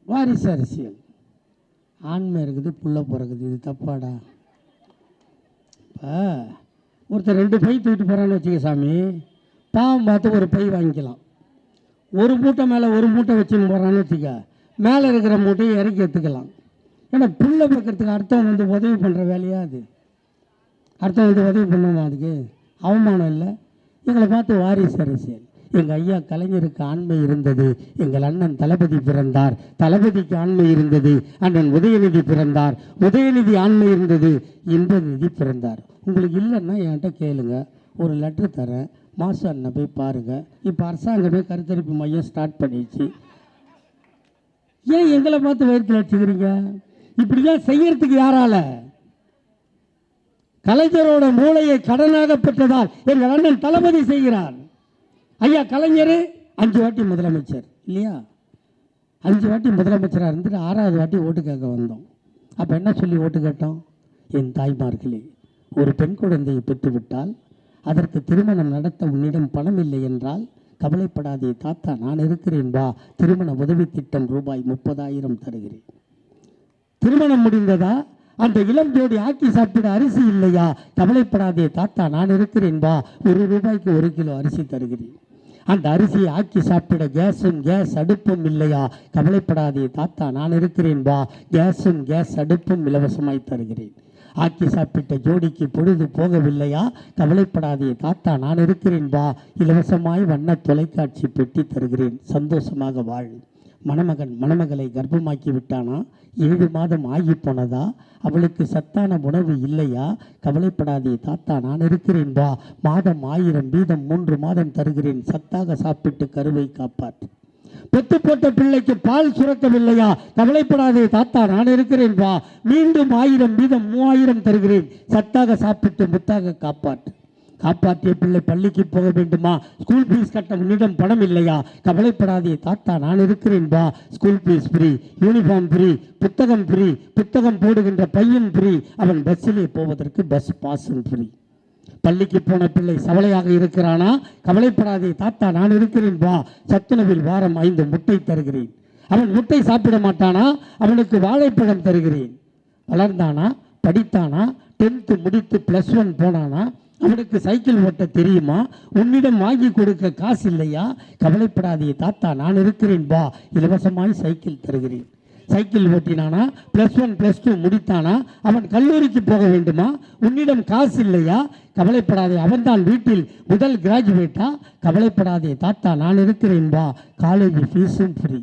வாரிசு அரசியல். ஆண்மை இருக்குது, புள்ள பிறகுது, இது தப்பாடா? இப்போ ஒருத்தர் 2 பை தூக்கிட்டு போகிறான்னு வச்சுக்க சாமி, பாவம் பார்த்து ஒரு பை வாங்கிக்கலாம். ஒரு மூட்டை மேலே ஒரு மூட்டை வச்சுன்னு போகிறான்னு வச்சுக்க, மேலே இருக்கிற மூட்டையை இறக்கி எடுத்துக்கலாம். ஏன்னா புள்ள பார்க்கறதுக்கு அர்த்தம் வந்து உதவி பண்ணுற வேலையா அது? அர்த்தம் வந்து உதவி பண்ணுமா? அதுக்கு அவமானம் இல்லை. எங்களை பார்த்து வாரிசு அரசியல். எங்கள் ஐயா கலைஞருக்கு ஆண்மை இருந்தது, எங்கள் அண்ணன் தளபதி பிறந்தார், தளபதிக்கு ஆண்மை இருந்தது, அண்ணன் உதயநிதி பிறந்தார், உதயநிதி ஆண்மை இருந்தது, இன்பநிதி பிறந்தார். உங்களுக்கு இல்லைன்னா என்கிட்ட கேளுங்க, ஒரு லெட்ரு தரேன், மாசு அண்ணன் போய் பாருங்கள். இப்போ அரசாங்கமே கருத்தரிப்பு மையம் ஸ்டார்ட் பண்ணிடுச்சு. ஏன் எங்களை பார்த்து வயிற்றுல வச்சுக்கிறீங்க? இப்படிலாம் செய்யறதுக்கு யாரால? கலைஞரோட மூளையை கடனாக பெற்றதால் எங்கள் அண்ணன் தளபதி செய்கிறார். ஐயா கலைஞர் 5 வாட்டி முதலமைச்சர் இல்லையா? 5 வாட்டி முதலமைச்சராக இருந்துட்டு 6வது வாட்டி ஓட்டு கேட்க வந்தோம். அப்போ என்ன சொல்லி ஓட்டு கேட்டோம்? என் தாய்மார்களே, ஒரு பெண் குழந்தையை பெற்றுவிட்டால் அதற்கு திருமணம் நடத்த உன்னிடம் பணம் இல்லை என்றால் கவலைப்படாதே தாத்தா, நான் இருக்கிறேன் வா, திருமண உதவி திட்டம் ரூபாய் 30,000 தருகிறேன். திருமணம் முடிந்ததா? அந்த இளம் ஜோடி ஆக்கி சாப்பிட அரிசி இல்லையா? கவலைப்படாதே தாத்தா, நான் இருக்கிறேன் வா, ₹1 1 கிலோ அரிசி தருகிறேன். அந்த அரிசியை ஆக்கி சாப்பிட கேஸ் அடுப்பும் இல்லையா? கவலைப்படாதே தாத்தா, நான் இருக்கிறேன் வா, கேஸ் அடுப்பும் இலவசமாய் தருகிறேன். ஆக்கி சாப்பிட்ட ஜோடிக்கு பொழுது போகவில்லையா? கவலைப்படாதே தாத்தா, நான் இருக்கிறேன் வா, இலவசமாய் வண்ண தொலைக்காட்சி பெட்டி தருகிறேன். சந்தோஷமாக வாழ். மணமகன் மணமகளை கர்ப்பமாக்கி விட்டானா? 7 மாதம் ஆகி போனதா? அவளுக்கு சத்தான உணவு இல்லையா? கவலைப்படாதே தாத்தா, நான் இருக்கிறேன் வா, மாதம் 1000 வீதம் 3 மாதம் தருகிறேன். சத்தாக சாப்பிட்டு கருவை காப்பாற்று. பெத்து போட்ட பிள்ளைக்கு பால் சுரக்கவில்லையா? கவலைப்படாதே தாத்தா, நான் இருக்கிறேன் வா, மீண்டும் 1000 வீதம் 3000 தருகிறேன். சத்தாக சாப்பிட்டு முத்தாக காப்பாற்று. காப்பாற்றிய பிள்ளை பள்ளிக்கு போக வேண்டுமா? ஸ்கூல் ஃபீஸ் கட்ட உன்னிடம் பணம் இல்லையா? கவலைப்படாதே தாத்தா, நான் இருக்கிறேன் வா, school fees free, uniform free, புத்தகம் ஃப்ரீ, புத்தகம் போடுகின்ற பையன் ஃப்ரீ, அவன் பஸ்ஸிலே போவதற்கு பஸ் பாஸும் ஃப்ரீ. பள்ளிக்கு போன பிள்ளை சவலையாக இருக்கிறானா? கவலைப்படாதே தாத்தா, நான் இருக்கிறேன் வா, சத்துணவில் வாரம் 5 முட்டை தருகிறேன். அவன் முட்டை சாப்பிட மாட்டானா? அவனுக்கு வாழைப்பழம் தருகிறேன். வளர்ந்தானா? படித்தானா? 10th முடித்து +1 போனானா? அவனுக்கு சைக்கிள் ஓட்ட தெரியுமா? உன்னிடம் வாங்கி கொடுக்க காசு இல்லையா? கவலைப்படாதே தாத்தா, நான் இருக்கிறேன் வா, இலவசமாய் சைக்கிள் தருகிறேன். சைக்கிள் ஓட்டினானா? +1 +2 முடித்தானா? அவன் கல்லூரிக்கு போக வேண்டுமா? உன்னிடம் காசு இல்லையா? கவலைப்படாதே, அவன்தான் வீட்டில் முதல் கிராஜுவேட்டா? கவலைப்படாதே தாத்தா, நான் இருக்கிறேன் வா, காலேஜ் ஃபீஸும் ஃப்ரீ.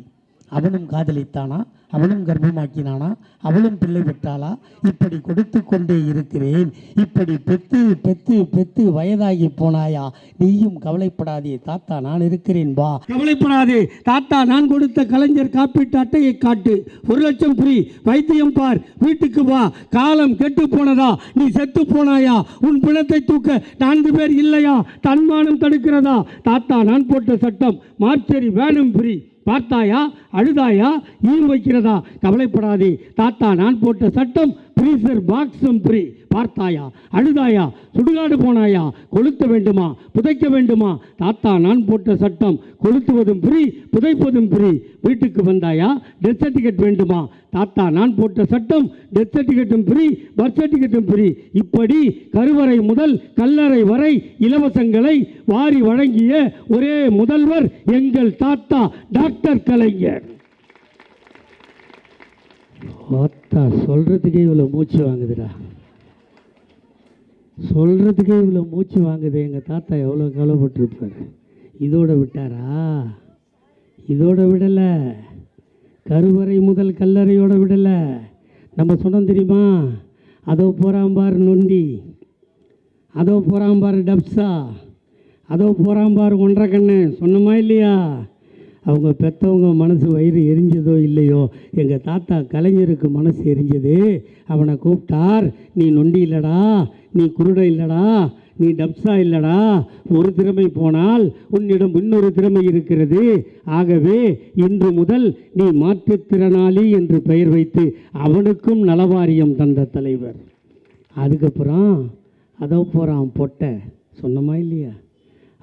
அவனும் காதலித்தானா? அவனும் கர்ப்பமாக்கினானா? அவளும் பிள்ளை பெற்றாளா? இப்படி கொடுத்து கொண்டே இருக்கிறேன். இப்படி பெத்து பெத்து பெத்து வயதாகி போனாயா? நீயும் கவலைப்படாதே தாத்தா, நான் இருக்கிறேன் வா. கவலைப்படாதே தாத்தா, நான் கொடுத்த கலைஞர் காப்பீட்டு அட்டையை காட்டு, 1 லட்சம் ஃப்ரீ. வைத்தியம் பார், வீட்டுக்கு வா. காலம் கெட்டு போனதா? நீ செத்து போனாயா? உன் பிணத்தை தூக்க 4 பேர் இல்லையா? தன்மானம் தடுக்கிறதா? தாத்தா, நான் போட்ட சட்டம் மார்ச்சரி வேணும் ஃப்ரீ. பார்த்தாயா? அழுதாயா? வைக்கிறதா? கவலைப்படாதே தாத்தா, நான் போட்ட சட்டம் ஃப்ரீசர் பாக்ஸும் ஃப்ரீ. பார்த்தாயா? அழுதாயா? சுடுகாடு போனாயா? கொளுத்த வேண்டுமா? புதைக்க வேண்டுமா? தாத்தா, நான் போட்ட சட்டம் கொளுத்துவதும் ஃப்ரீ, புதைப்பதும் ஃப்ரீ. வீட்டுக்கு வந்தாயா? டெத் சர்டிஃபிகேட் வேண்டுமா? தாத்தா, நான் போட்ட சட்டம் டெத் சர்டிஃபிகேட்டும் ஃப்ரீ, பர்த் சர்டிஃபிகேட்டும் ஃப்ரீ. இப்படி கருவறை முதல் கல்லறை வரை இலவசங்களை வாரி வழங்கிய ஒரே முதல்வர் எங்கள் தாத்தா டாக்டர் கலைஞர். சொல்றதுக்கே இவ்வளோ மூச்சு வாங்குதுடா, சொல்றதுக்கே இவ்வளோ மூச்சு வாங்குது. எங்கள் தாத்தா எவ்வளோ கவலைப்பட்டிருப்பார். இதோட விட்டாரா? இதோட விடலை. கருவறை முதல் கல்லறையோட விடலை. நம்ம சொன்னோம் தெரியுமா? அதோ போறாம்பார் நொண்டி, அதோ போறாம்பார் டப்ஸா, அதோ போறாம்பார் 1.5 கண்ணு. சொன்னமா இல்லையா? அவங்க பெற்றவங்க மனசு வயிறு எரிஞ்சதோ இல்லையோ, எங்கள் தாத்தா கலைஞருக்கு மனசு எரிஞ்சது. அவனை கூப்பிட்டார், நீ நொண்டி இல்லடா, நீ குருடை இல்லடா, நீ டப்ஸா இல்லடா, ஒரு திறமை போனால் உன்னிடம் இன்னொரு திறமை இருக்கிறது. ஆகவே இன்று முதல் நீ மாற்றுத்திறனாளி என்று பெயர் வைத்து அவனுக்கும் நலவாரியம் தந்த தலைவர். அதுக்கப்புறம் அதோ போகிறான் பொட்டை. சொன்னமா இல்லையா?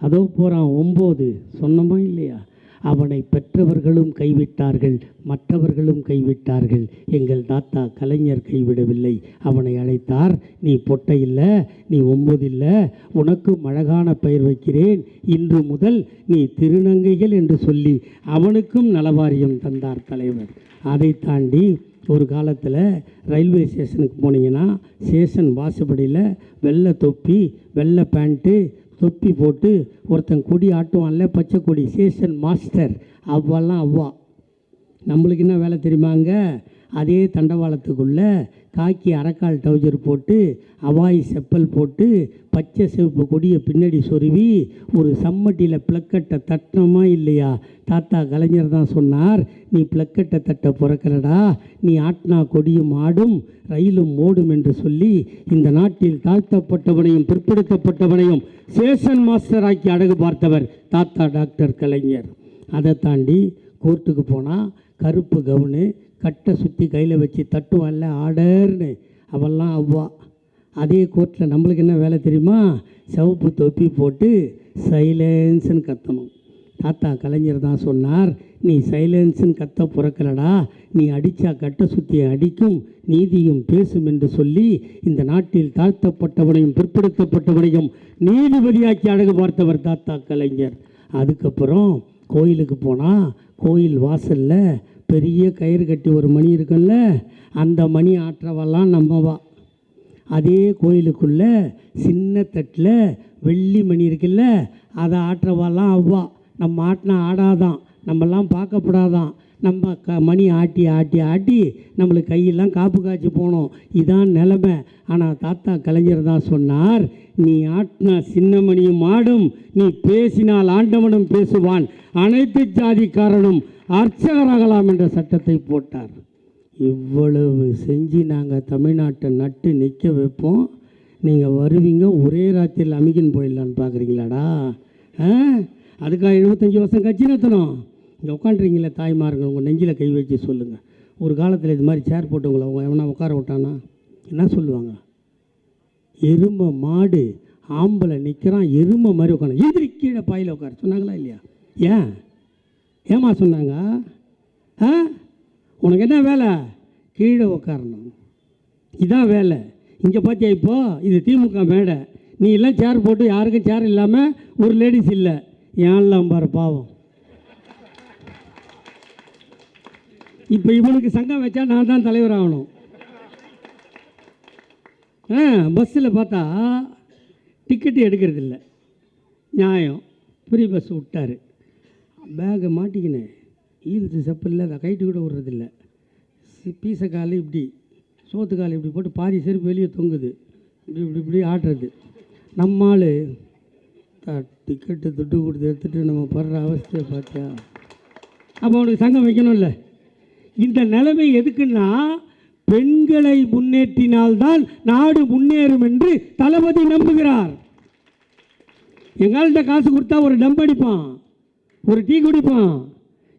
அதோ போகிறான் 9. சொன்னமா இல்லையா? அவனை பெற்றவர்களும் கைவிட்டார்கள், மற்றவர்களும் கைவிட்டார்கள். எங்கள் தாத்தா கலைஞர் கைவிடவில்லை. அவனை அழைத்தார், நீ பொட்டை இல்லை, நீ 9 இல்லை, உனக்கும் அழகான பெயர் வைக்கிறேன். இன்று முதல் நீ திருநங்கைகள் என்று சொல்லி அவனுக்கும் நலவாரியம் தந்தார் தலைவர். அதை தாண்டி ஒரு காலத்தில் ரயில்வே ஸ்டேஷனுக்கு போனீங்கன்னா ஸ்டேஷன் வாசப்படியில் வெள்ளை தொப்பி, வெள்ளை பேண்ட்டு, தொப்பி போட்டு ஒருத்தன் கொடி ஆட்டுவான்ல, பச்சை கொடி, ஸ்டேஷன் மாஸ்டர். அவ்வாலாம் அவ்வா. நம்மளுக்கு என்ன வேலை தெரியுமாங்க? அதே தண்டவாளத்துக்குள்ளே காக்கி அரைக்கால் டவுஜர் போட்டு, அவாய் செப்பல் போட்டு, பச்சை சிவப்பு கொடியை பின்னாடி சொருவி ஒரு சம்மட்டியில் பிளக்கட்டை தட்டணுமா இல்லையா? தாத்தா கலைஞர் தான் சொன்னார், நீ பிளக்கட்டை தட்ட பிறக்கலடா, நீ ஆட்டினா கொடியும் ஆடும், ரயிலும் ஓடும் என்று சொல்லி இந்த நாட்டில் தாழ்த்தப்பட்டவனையும் பிற்படுத்தப்பட்டவனையும் ஸ்டேஷன் மாஸ்டர் ஆக்கி அழகு பார்த்தவர் தாத்தா டாக்டர் கலைஞர். அதை தாண்டி கோர்ட்டுக்கு போனால் கருப்பு கவுனு, கட்டை சுற்றி கையில் வச்சு தட்டுவான்ல ஆடர்னு, அவெல்லாம் அவ்வா. அதே கோர்ட்டில் நம்மளுக்கு என்ன வேலை தெரியுமா? சிவப்பு தொப்பி போட்டு சைலன்ஸுன்னு கத்தணும். தாத்தா கலைஞர் தான் சொன்னார், நீ சைலன்ஸுன்னு கத்த பிறக்கலடா, நீ அடித்தா கட்டை சுற்றியை அடிக்கும், நீதியும் பேசும் என்று சொல்லி இந்த நாட்டில் தாழ்த்தப்பட்டவனையும் பிற்படுத்தப்பட்டவனையும் நீதிபதியாக்கி அழகு பார்த்தவர் தாத்தா கலைஞர். அதுக்கப்புறம் கோயிலுக்கு போனால் கோயில் வாசலில் பெரிய கயிறு கட்டி ஒரு மணி இருக்குல்ல, அந்த மணி ஆற்றவெல்லாம் நம்மவா. அதே கோயிலுக்குள்ளே சின்ன தட்டில் வெள்ளி மணி இருக்குல்ல, அதை ஆற்றவெல்லாம் அவ்வா. நம்ம ஆட்டினா ஆடாதான், நம்மெல்லாம் பார்க்கப்படாதான். நம்ம மணி ஆட்டி ஆட்டி ஆட்டி நம்மளுக்கு கையெல்லாம் காப்பு காய்ச்சி போனோம். இதான் நிலைமை. ஆனால் தாத்தா கலைஞர் தான் சொன்னார், நீ ஆட்டினா சின்ன மணியும் ஆடும், நீ பேசினால் ஆண்டவனும் பேசுவான், அனைத்து ஜாதிக்காரனும் அர்ச்சகராகலாம் என்ற சட்டத்தை போட்டார். இவ்வளவு செஞ்சு நாங்கள் தமிழ்நாட்டை நட்டு நிற்க வைப்போம். நீங்கள் வருவீங்க, ஒரே ராத்திரியில் அமிகின் போயிடலான்னு பார்க்குறீங்களாடா? அதுக்காக 75 வருஷம் கட்சி நடத்தணும். இங்கே உட்காண்ட்றீங்களே தாய்மார்கள், உங்கள் நெஞ்சில் கை வச்சு சொல்லுங்கள், ஒரு காலத்தில் இது மாதிரி சேர் போட்டவங்களை அவங்க எவனா உட்கார விட்டானா என்ன சொல்லுவாங்க? எருமை மாடு ஆம்பளை நிற்கிறான், எருமை மாதிரி உட்காந்து எதிரி கீழே பாயில் உட்கார சொன்னாங்களா இல்லையா? ஏமா சொன்னாங்க? உனக்கு என்ன வேலை? கீழே உட்காரணும், இதான் வேலை. இங்கே பார்த்தியா, இப்போ இது திமுக மேடை, நீ எல்லாம் சேர் போட்டு யாருக்கும் சேர் இல்லாமல் ஒரு லேடிஸ் இல்லை, ஏன்லாம் பாரு பாவம். இப்போ இவனுக்கு சங்கம் வச்சா நான் தான் தலைவர் ஆகணும். பஸ்ஸில் பார்த்தா டிக்கெட்டு எடுக்கிறதில்ல, நியாயம். ஃப்ரீ பஸ் விட்டார், பேகை மாட்டிக்கினேன், ஈல்த்து செப்பலில் அதை கைட்டு கூட விடுறதில்ல, பீச கால் இப்படி சோத்து கால் இப்படி போட்டு பாதி செருப்பு வெளியே தொங்குது, இப்படி இப்படி இப்படி ஆடுறது. நம்மால் டிக்கெட்டு துட்டு கொடுத்து எடுத்துகிட்டு நம்ம படுற அவஸ்தையை பார்த்தியா? அப்போ அவனுக்கு சங்கம் வைக்கணும்ல. இந்த நிலைமை எதுக்குன்னா, பெண்களை முன்னேற்றினால்தான் நாடு முன்னேறும் என்று தளபதி நம்புகிறார். எங்கள்கிட்ட காசு கொடுத்தா ஒரு டம்ப் அடிப்பான், ஒரு டீ குடிப்பான்,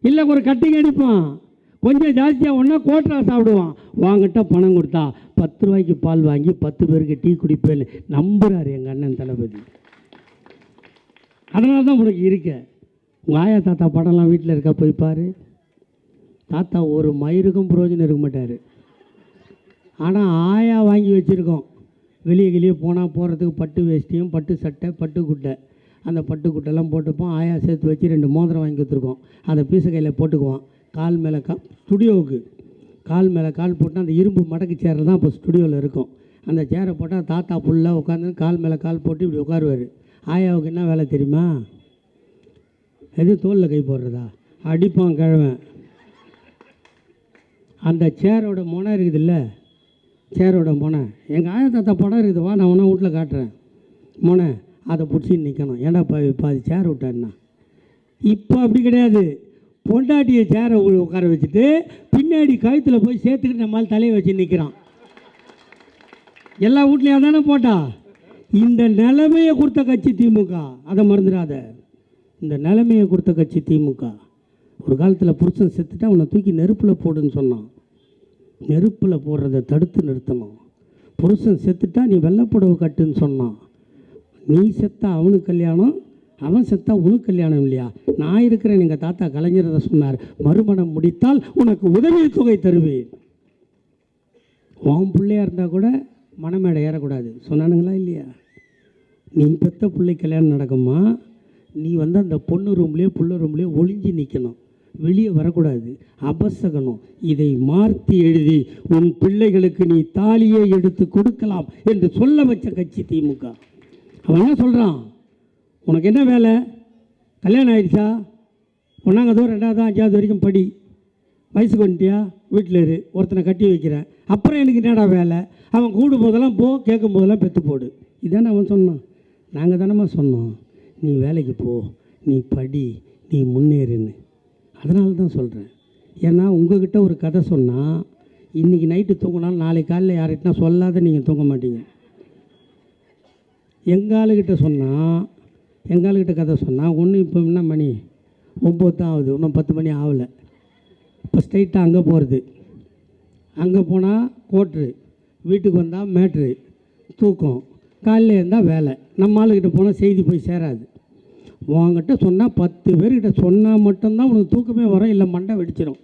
இல்லை ஒரு கட்டிங் அடிப்பான், கொஞ்சம் ஜாஸ்தியாக ஒன்றா கோட்டரா சாப்பிடுவான். வாங்கிட்ட பணம் கொடுத்தா 10 ரூபாய்க்கு பால் வாங்கி 10 பேருக்கு டீ குடிப்பேன்னு நம்புகிறார் எங்கள் அண்ணன் தளபதி. அதனால தான் உனக்கு இருக்க. உங்கள் ஆயா தாத்தா படம்லாம் வீட்டில் இருக்கா? போய் பாரு. தாத்தா ஒரு மயிருக்கும் புரோஜனம் இருக்க மாட்டார். ஆனால் ஆயா வாங்கி வச்சுருக்கோம். வெளியே வெளியே போனால் போகிறதுக்கு பட்டு வேஷ்டியும் பட்டு சட்டை பட்டு குட்டை, அந்த பட்டு குட்டைலாம் போட்டுப்போம். ஆயா சேர்த்து வச்சு 2 மோதிரம் வாங்கி கொடுத்துருக்கோம். அதை பீச கையில் போட்டுக்குவான். கால் மேலே ஸ்டுடியோவுக்கு கால் மேலே கால் போட்டால் அந்த இரும்பு மடக்கு சேரில் தான் இப்போ ஸ்டுடியோவில் இருக்கும். அந்த சேரை போட்டால் தாத்தா ஃபுல்லாக உட்காந்து கால் மேலே கால் போட்டு இப்படி உட்காருவார். ஆயாவுக்கு என்ன வேலை தெரியுமா? எது தோலில் கை போடுறதா? அடிப்பான் கிழவன். அந்த சேரோட முனை இருக்குதுல்ல, சேரோட முனை, எங்கள் ஆயா தாத்தா படம் இருக்குது, வா நான் ஒன்றா வீட்டில் காட்டுறேன். முனை அதை பிடிச்சின்னு நிற்கணும். ஏன்டா பாதி சேர் விட்டான்னா. இப்போ அப்படி கிடையாது. பொண்டாட்டியை சேரை உட்கார வச்சுட்டு பின்னாடி கழுத்தில் போய் சேர்த்துக்கிட்டு நம்மளால் தலையை வச்சு நிற்கிறான். எல்லா வீட்லையும் தானே போட்டா. இந்த நிலைமையை கொடுத்த கட்சி திமுக, அதை மறந்துடாத. இந்த நிலைமையை கொடுத்த கட்சி திமுக. ஒரு காலத்தில் புருஷன் செத்துட்டா அவனை தூக்கி நெருப்பில் போடுன்னு சொன்னான். நெருப்பில் போடுறதை தடுத்து நிறுத்தணும். புருஷன் செத்துட்டா நீ வெள்ளைப்புடவை கட்டுன்னு சொன்னான். நீ செத்தா அவனுக்கு கல்யாணம், அவன் செத்தா உனக்கு கல்யாணம் இல்லையா? நான் இருக்கிறேன். எங்கள் தாத்தா கலைஞர் அதை சொன்னார், மறுமணம் முடித்தால் உனக்கு உதவி தொகை தருவேன். உன் பிள்ளையாக இருந்தால் கூட மணமேடை ஏறக்கூடாது சொன்னானுங்களா இல்லையா? நீ பெற்ற பிள்ளை கல்யாணம் நடக்குமா, நீ அந்த பொண்ணு ரூம்லேயே புள்ள ரூம்லேயே ஒளிஞ்சு நிற்கணும், வெளியே வரக்கூடாது, அபசகனம். இதை மாற்றி எழுதி உன் பிள்ளைகளுக்கு நீ தாலியை எடுத்து கொடுக்கலாம் என்று சொல்ல வச்ச கட்சி திமுக. அவன் என்ன சொல்கிறான்? உனக்கு என்ன வேலை? கல்யாணம் ஆகிடுச்சா? 1ஆம் 2ஆவது 5ஆவது வரைக்கும் படி, வயசுக்கு வந்துட்டியா, வீட்டில் இரு, ஒருத்தனை கட்டி வைக்கிறேன், அப்புறம் எனக்கு என்னடா வேலை? அவன் கூடும் போதெல்லாம் போ, கேட்கும் போதெல்லாம் பெற்று போடு. இதானே அவன் சொன்னான். நாங்கள் தானம்மா சொன்னோம், நீ வேலைக்கு போ, நீ படி, நீ முன்னேறுன்னு. அதனால தான் சொல்கிறேன். ஏன்னா உங்கள்கிட்ட ஒரு கதை சொன்னால் இன்றைக்கி நைட்டு தூங்கினாலும் நாளைக்கு காலையில் யார்கிட்டனா சொல்லாத நீங்கள் தூங்க மாட்டீங்க. எங்காளுக்கிட்ட சொன்னால், எங்காளுக்கிட்ட கதை சொன்னால் ஒன்று இப்போ என்ன மணி 9 தான் ஆகுது, இன்னும் 10 மணி ஆகலை. அப்போ ஸ்ட்ரைட்டாக அங்கே போகிறது. அங்கே போனால் கோட்ரு, வீட்டுக்கு வந்தால் மேட்ரு, தூக்கம், காலையில் இருந்தால் வேலை. நம்ம ஆளுக்கிட்ட போனால் செய்தி போய் சேராது. உங்ககிட்ட சொன்னால் 10 பேர்கிட்ட சொன்னால் மட்டும்தான் உனக்கு தூக்கமே வரும், இல்லை மண்டை வெடிச்சிடும்.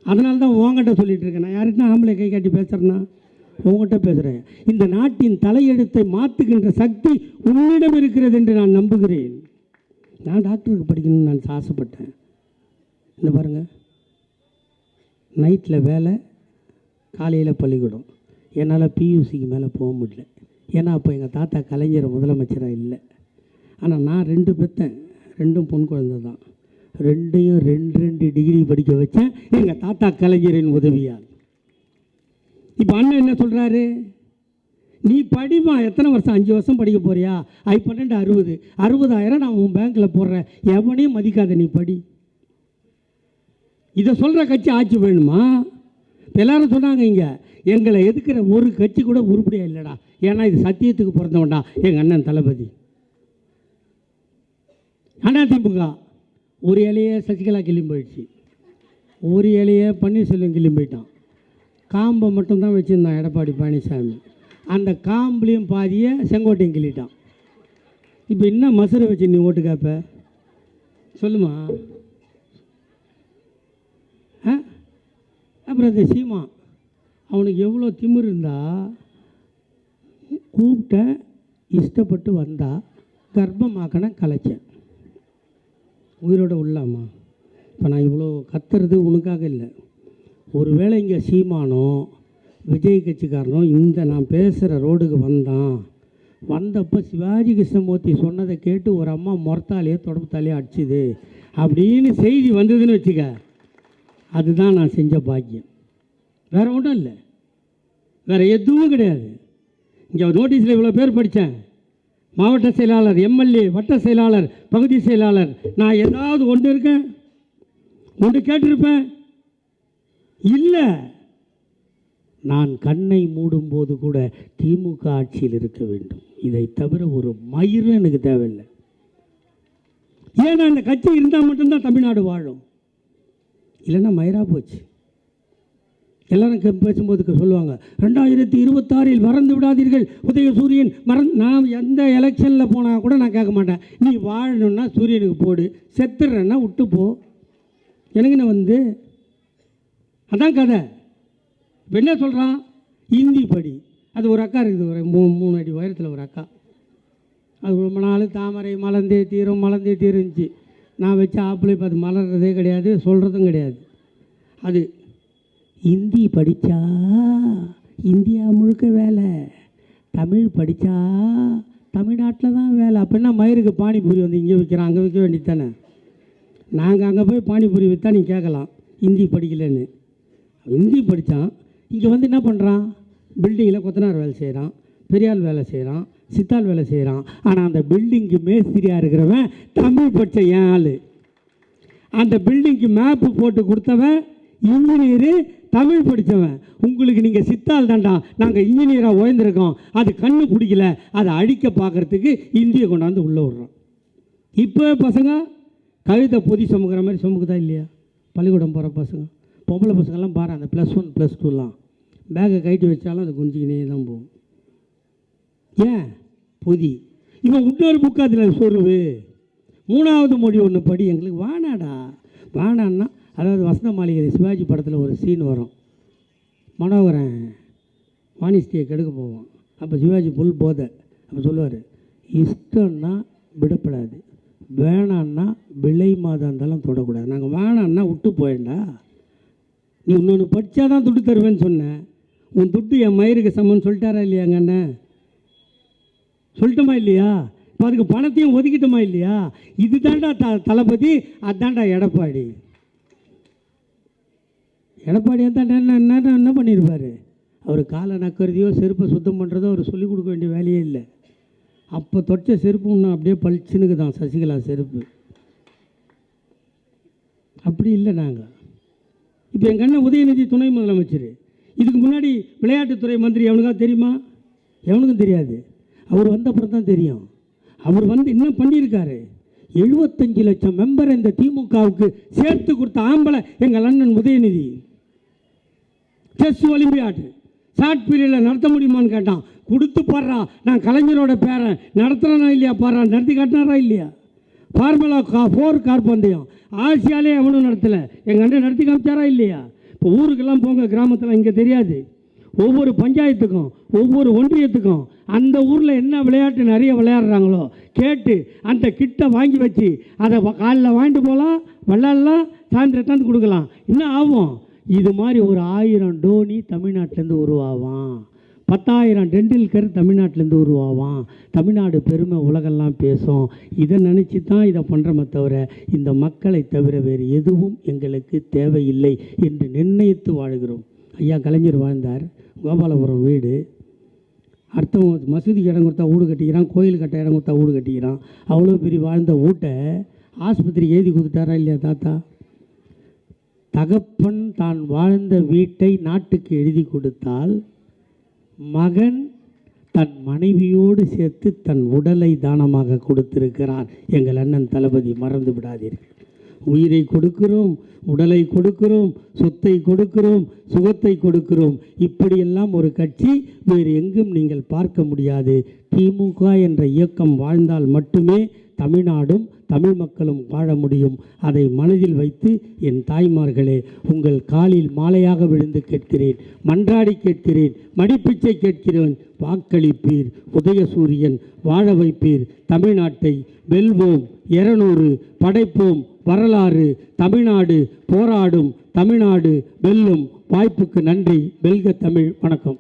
அதனால தான் உங்ககிட்ட சொல்லிகிட்டு இருக்கேன். நான் யாருக்கிட்ட ஆம்பளை கை காட்டி பேசுகிறேன்னா உங்கள்கிட்ட பேசுகிறேன். இந்த நாட்டின் தலையெழுத்தை மாற்றுகின்ற சக்தி உன்னிடம் இருக்கிறது என்று நான் நம்புகிறேன். நான் டாக்டருக்கு படிக்கணும்னு நான் ஆசைப்பட்டேன். இந்த பாருங்கள், நைட்டில் வேலை, காலையில் பள்ளிக்கூடம். என்னால் பியூசிக்கு மேலே போக முடியல. ஏன்னா அப்போ எங்கள் தாத்தா கலைஞர் முதலமைச்சராக இல்லை. ஆனால் நான் 2 பெற்றேன், 2ம் பொன் குழந்தை தான். 2யும் 2 டிகிரி படிக்க வச்சேன் எங்கள் தாத்தா கலைஞரின் உதவியால். இப்போ அண்ணன் என்ன சொல்கிறாரு, நீ படிமா, எத்தனை வருஷம், 5 வருஷம் படிக்க போறியா, 12 60,000 நான் உன் பேங்க்கில் போடுறேன், எவனையும் மதிக்காத, நீ படி. இதை சொல்கிற கட்சி ஆட்சி வேணுமா? எல்லாரும் சொன்னாங்க, இங்கே எங்களை எதுக்கிற ஒரு கட்சி கூட உருப்படியாக இல்லைடா. ஏன்னா இது சத்தியத்துக்கு பிறந்தவன்டா எங்கள் அண்ணன் தளபதி. அதிமுக ஒரு இலையே சசிகலா கிளம்பி போயிடுச்சு, ஒரு இலையே பன்னீர்செல்வம் கிளம்பி போயிட்டான். காம்பை மட்டும்தான் வச்சுருந்தான் எடப்பாடி பழனிசாமி. அந்த காம்புலேயும் பாதியை செங்கோட்டையும் கிள்ளிட்டான். இப்போ என்ன மசுரை வச்சு நீ ஓட்டு கேட்ப சொல்லுமா? அப்புறம் இந்த சீமா, அவனுக்கு எவ்வளோ திமிர் இருந்தால் கூப்பிட்ட இஷ்டப்பட்டு வந்தா கர்ப்பமாக்கன கலைச்சேன், உயிரோடு உள்ளாமா. இப்போ நான் இவ்வளோ கத்துறது உனக்காக இல்லை. ஒருவேளை இங்கே சீமானோ விஜய் கட்சிக்காரனோ இந்த நான் பேசுகிற ரோடுக்கு வந்தப்போ சிவாஜி கிருஷ்ணமூர்த்தி சொன்னதை கேட்டு ஒரு அம்மா முறத்தாலேயே தொடப்பத்தாலேயே அடிச்சுது அப்படின்னு செய்தி வந்ததுன்னு வச்சுக்க, அதுதான் நான் செஞ்ச பாக்கியம். வேறு ஒன்றும் இல்லை, வேறு எதுவும் கிடையாது. இங்கே நோட்டீஸில் இவ்வளோ பேர் படித்தேன், மாவட்ட செயலாளர், எம்எல்ஏ, வட்ட செயலாளர், பகுதி செயலாளர். நான் ஏதாவது ஒன்று இருக்கேன், ஒன்று கேட்டிருப்பேன்? இல்லை. நான் கண்ணை மூடும்போது கூட திமுக ஆட்சியில் இருக்க வேண்டும். இதை தவிர ஒரு மயிரும் எனக்கு தேவையில்லை. ஏன்னா அந்த கட்சி இருந்தால் மட்டும்தான் தமிழ்நாடு வாழும், இல்லைன்னா மயிரா போச்சு. எல்லாரும் பேசும்போது சொல்லுவாங்க 2026 மறந்து விடாதீர்கள் உதயசூரியன் நான் எந்த எலெக்ஷனில் போனால் கூட நான் கேட்க மாட்டேன். நீ வாழணுன்னா சூரியனுக்கு போடு, செத்துறேன்னா விட்டு போ, எனக்குன்னு வந்து அதான் கதை. இப்போ என்ன சொல்கிறான், ஹிந்தி படி. அது ஒரு அக்கா இருக்குது, ஒரு 3 அடி உயரத்தில் ஒரு அக்கா. அது ரொம்ப நாள் தாமரை மலர்ந்தே தீருந்துச்சு. நான் வச்ச ஆப்பிளை பார்த்து மலர்றதே கிடையாது, சொல்கிறதும் கிடையாது. அது ஹிந்தி படித்தா இந்தியா முழுக்க வேலை, தமிழ் படித்தா தமிழ்நாட்டில் தான் வேலை. அப்படின்னா மயிருக்கு பானிபூரி வந்து இங்கே விற்கிறான், அங்கே விற்க வேண்டியது தானே. நாங்கள் அங்கே போய் பானிபூரி விற்றா நீ கேட்கலாம் ஹிந்தி படிக்கலைன்னு. ஹிந்தி படித்தான், இங்கே வந்து என்ன பண்ணுறான், பில்டிங்கில் கொத்தனார் வேலை செய்கிறான், பெரியாள் வேலை செய்கிறான், சித்தாள் வேலை செய்கிறான். ஆனால் அந்த பில்டிங்கு மேஸ்திரியாக இருக்கிறவன் தமிழ் படித்த என் ஆள். அந்த பில்டிங்க்கு மேப்பு போட்டு கொடுத்தவன் இன்ஜினியரு, தமிழ் படித்தவன். உங்களுக்கு நீங்கள் சித்தாள் தாண்டா, நாங்கள் இன்ஜினியராக உயர்ந்திருக்கோம். அது கண்ணு பிடிக்கல, அதை அழிக்க பார்க்குறதுக்கு இந்தியை கொண்டாந்து உள்ளே விட்றோம். இப்போ பசங்க கழுத்தை பொதி சுமக்கிற மாதிரி சுமக்குதா இல்லையா? பள்ளிக்கூடம் போகிற பசங்க, பொம்பளை பசங்கள்லாம் பாரு, அந்த +1 +2லாம் பேக்கை கைட்டு வச்சாலும் அது குஞ்சிக்கினே தான் போகும். ஏன் பொதி? இவன் இன்னொரு புக்கு அதில் சொருவு, 3வது மொழி ஒன்று படி. எங்களுக்கு வேணான்னா அதாவது வசந்த மாளிகை சிவாஜி படத்தில் ஒரு சீன் வரும், மனோகரன் வாணிஸ்தியை கெடுக்க போவான். அப்போ சிவாஜி புல் போதை. அப்போ சொல்லுவார், இஷ்டம்னா விடப்படாது, வேணான்னா விலை மாதம் இருந்தாலும் தொடக்கூடாது. நாங்கள் வேணான்னா விட்டு போயிடா, நீ இன்னொன்று படித்தா தான் துட்டு தருவேன்னு சொன்னேன். உன் துட்டு என் மயிருக்கு சமன்னு சொல்லிட்டாரா இல்லையாங்க அண்ணன்? சொல்லிட்டோமா இல்லையா? இப்போ அதுக்கு பணத்தையும் ஒதுக்கிட்டோமா இல்லையா? இது தாண்டா தளபதி, அதுதாண்டா எடப்பாடி. எடப்பாடி என்ன பண்ணியிருப்பார்? அவர் காலை நக்கறதையோ செருப்பை சுத்தம் பண்ணுறதோ அவர் சொல்லிக் கொடுக்க வேண்டிய வேலையே இல்லை. அப்போ தொட்ட செருப்பு இன்னும் அப்படியே பளிச்சுனுக்கு தான் சசிகலா செருப்பு. அப்படி இல்லை நாங்கள். இப்போ எங்கள் அண்ணன் உதயநிதி துணை முதலமைச்சர். இதுக்கு முன்னாடி விளையாட்டுத்துறை மந்திரி எவனுக்கா தெரியுமா? எவனுக்கும் தெரியாது. அவர் வந்த அப்புறம் தான் தெரியும். அவர் வந்து என்ன பண்ணியிருக்காரு, 75 லட்சம் மெம்பர் இந்த திமுகவுக்கு சேர்த்து கொடுத்த ஆம்பளை எங்கள் அண்ணன் உதயநிதி. செஸ் ஒலிம்பியாடு ஷார்ட் பீரியடில் நடத்த முடியுமான்னு கேட்டான். கொடுத்து பாடுறா, நான் கலைஞரோட பேரன், நடத்துகிறேனா இல்லையா பாடுறா, நடத்தி காட்டினாரா இல்லையா? ஃபார்முலா 4 கார் பந்தயம் ஆசியாலே எவனும் நடத்தலை, எங்கள் அண்ணன் நடத்தி காமிச்சாரா இல்லையா? இப்போ ஊருக்கெல்லாம் போங்க, கிராமத்தில் இங்கே தெரியாது. ஒவ்வொரு பஞ்சாயத்துக்கும் ஒவ்வொரு ஒன்றியத்துக்கும் அந்த ஊரில் என்ன விளையாட்டு நிறைய விளையாடுறாங்களோ கேட்டு அந்த கிட்ட வாங்கி வச்சு அதை காலையில் வாங்கிட்டு போகலாம், விளையாடலாம், சாயந்தரத்தாந்து கொடுக்கலாம். என்ன ஆகும்? இது மாதிரி ஒரு 1000 டோனி தமிழ்நாட்டிலேருந்து உருவாவான், 10,000 டெண்டுல்கர் தமிழ்நாட்டிலேருந்து உருவாவான். தமிழ்நாடு பெருமை உலகெல்லாம் பேசும். இதை நினச்சி தான் இதை பண்ணுறோமே தவிர இந்த மக்களை தவிர வேறு எதுவும் எங்களுக்கு தேவையில்லை என்று நிர்ணயித்து வாழ்கிறோம். ஐயா கலைஞர் வாழ்ந்தார், கோபாலபுரம் வீடு, அடுத்தவங்க மசூதிக்கு இடம் கொடுத்தா வீடு கட்டிக்கிறான், கோயில் கட்ட இடம் கொடுத்தா வீடு கட்டிக்கிறான். அவ்வளோ பெரிய வாழ்ந்த வீட்டை ஆஸ்பத்திரிக்கு எழுதி கொடுத்துட்டாரா இல்லையா தாத்தா? தகப்பன் தான் வாழ்ந்த வீட்டை நாட்டுக்கு எழுதி கொடுத்தால் மகன் தன் மனைவியோடு சேர்த்து தன் உடலை தானமாக கொடுத்திருக்கிறார் எங்கள் அண்ணன் தளபதி. மறந்து விடாதீர்கள். உயிரை கொடுக்கிறோம், உடலை கொடுக்கிறோம், சொத்தை கொடுக்கிறோம், சுகத்தை கொடுக்கிறோம். இப்படியெல்லாம் ஒரு கட்சி வேறு எங்கும் நீங்கள் பார்க்க முடியாது. திமுக என்ற இயக்கம் வாழ்ந்தால் மட்டுமே தமிழ்நாடும் தமிழ் மக்களும் வாழ முடியும். அதை மனதில் வைத்து என் தாய்மார்களே, உங்கள் காலில் மாலையாக விழுந்து கேட்கிறேன், மன்றாடி கேட்கிறேன், மடிப்பிச்சை கேட்கிறேன். வாக்களிப்பீர், உதயசூரியன் வாழ வைப்பீர். தமிழ்நாட்டை வெல்வோம், 200 படைப்போம். வரலாறு தமிழ்நாடு போராடும், தமிழ்நாடு வெல்லும். வாய்ப்புக்கு நன்றி. வெல்க தமிழ். வணக்கம்.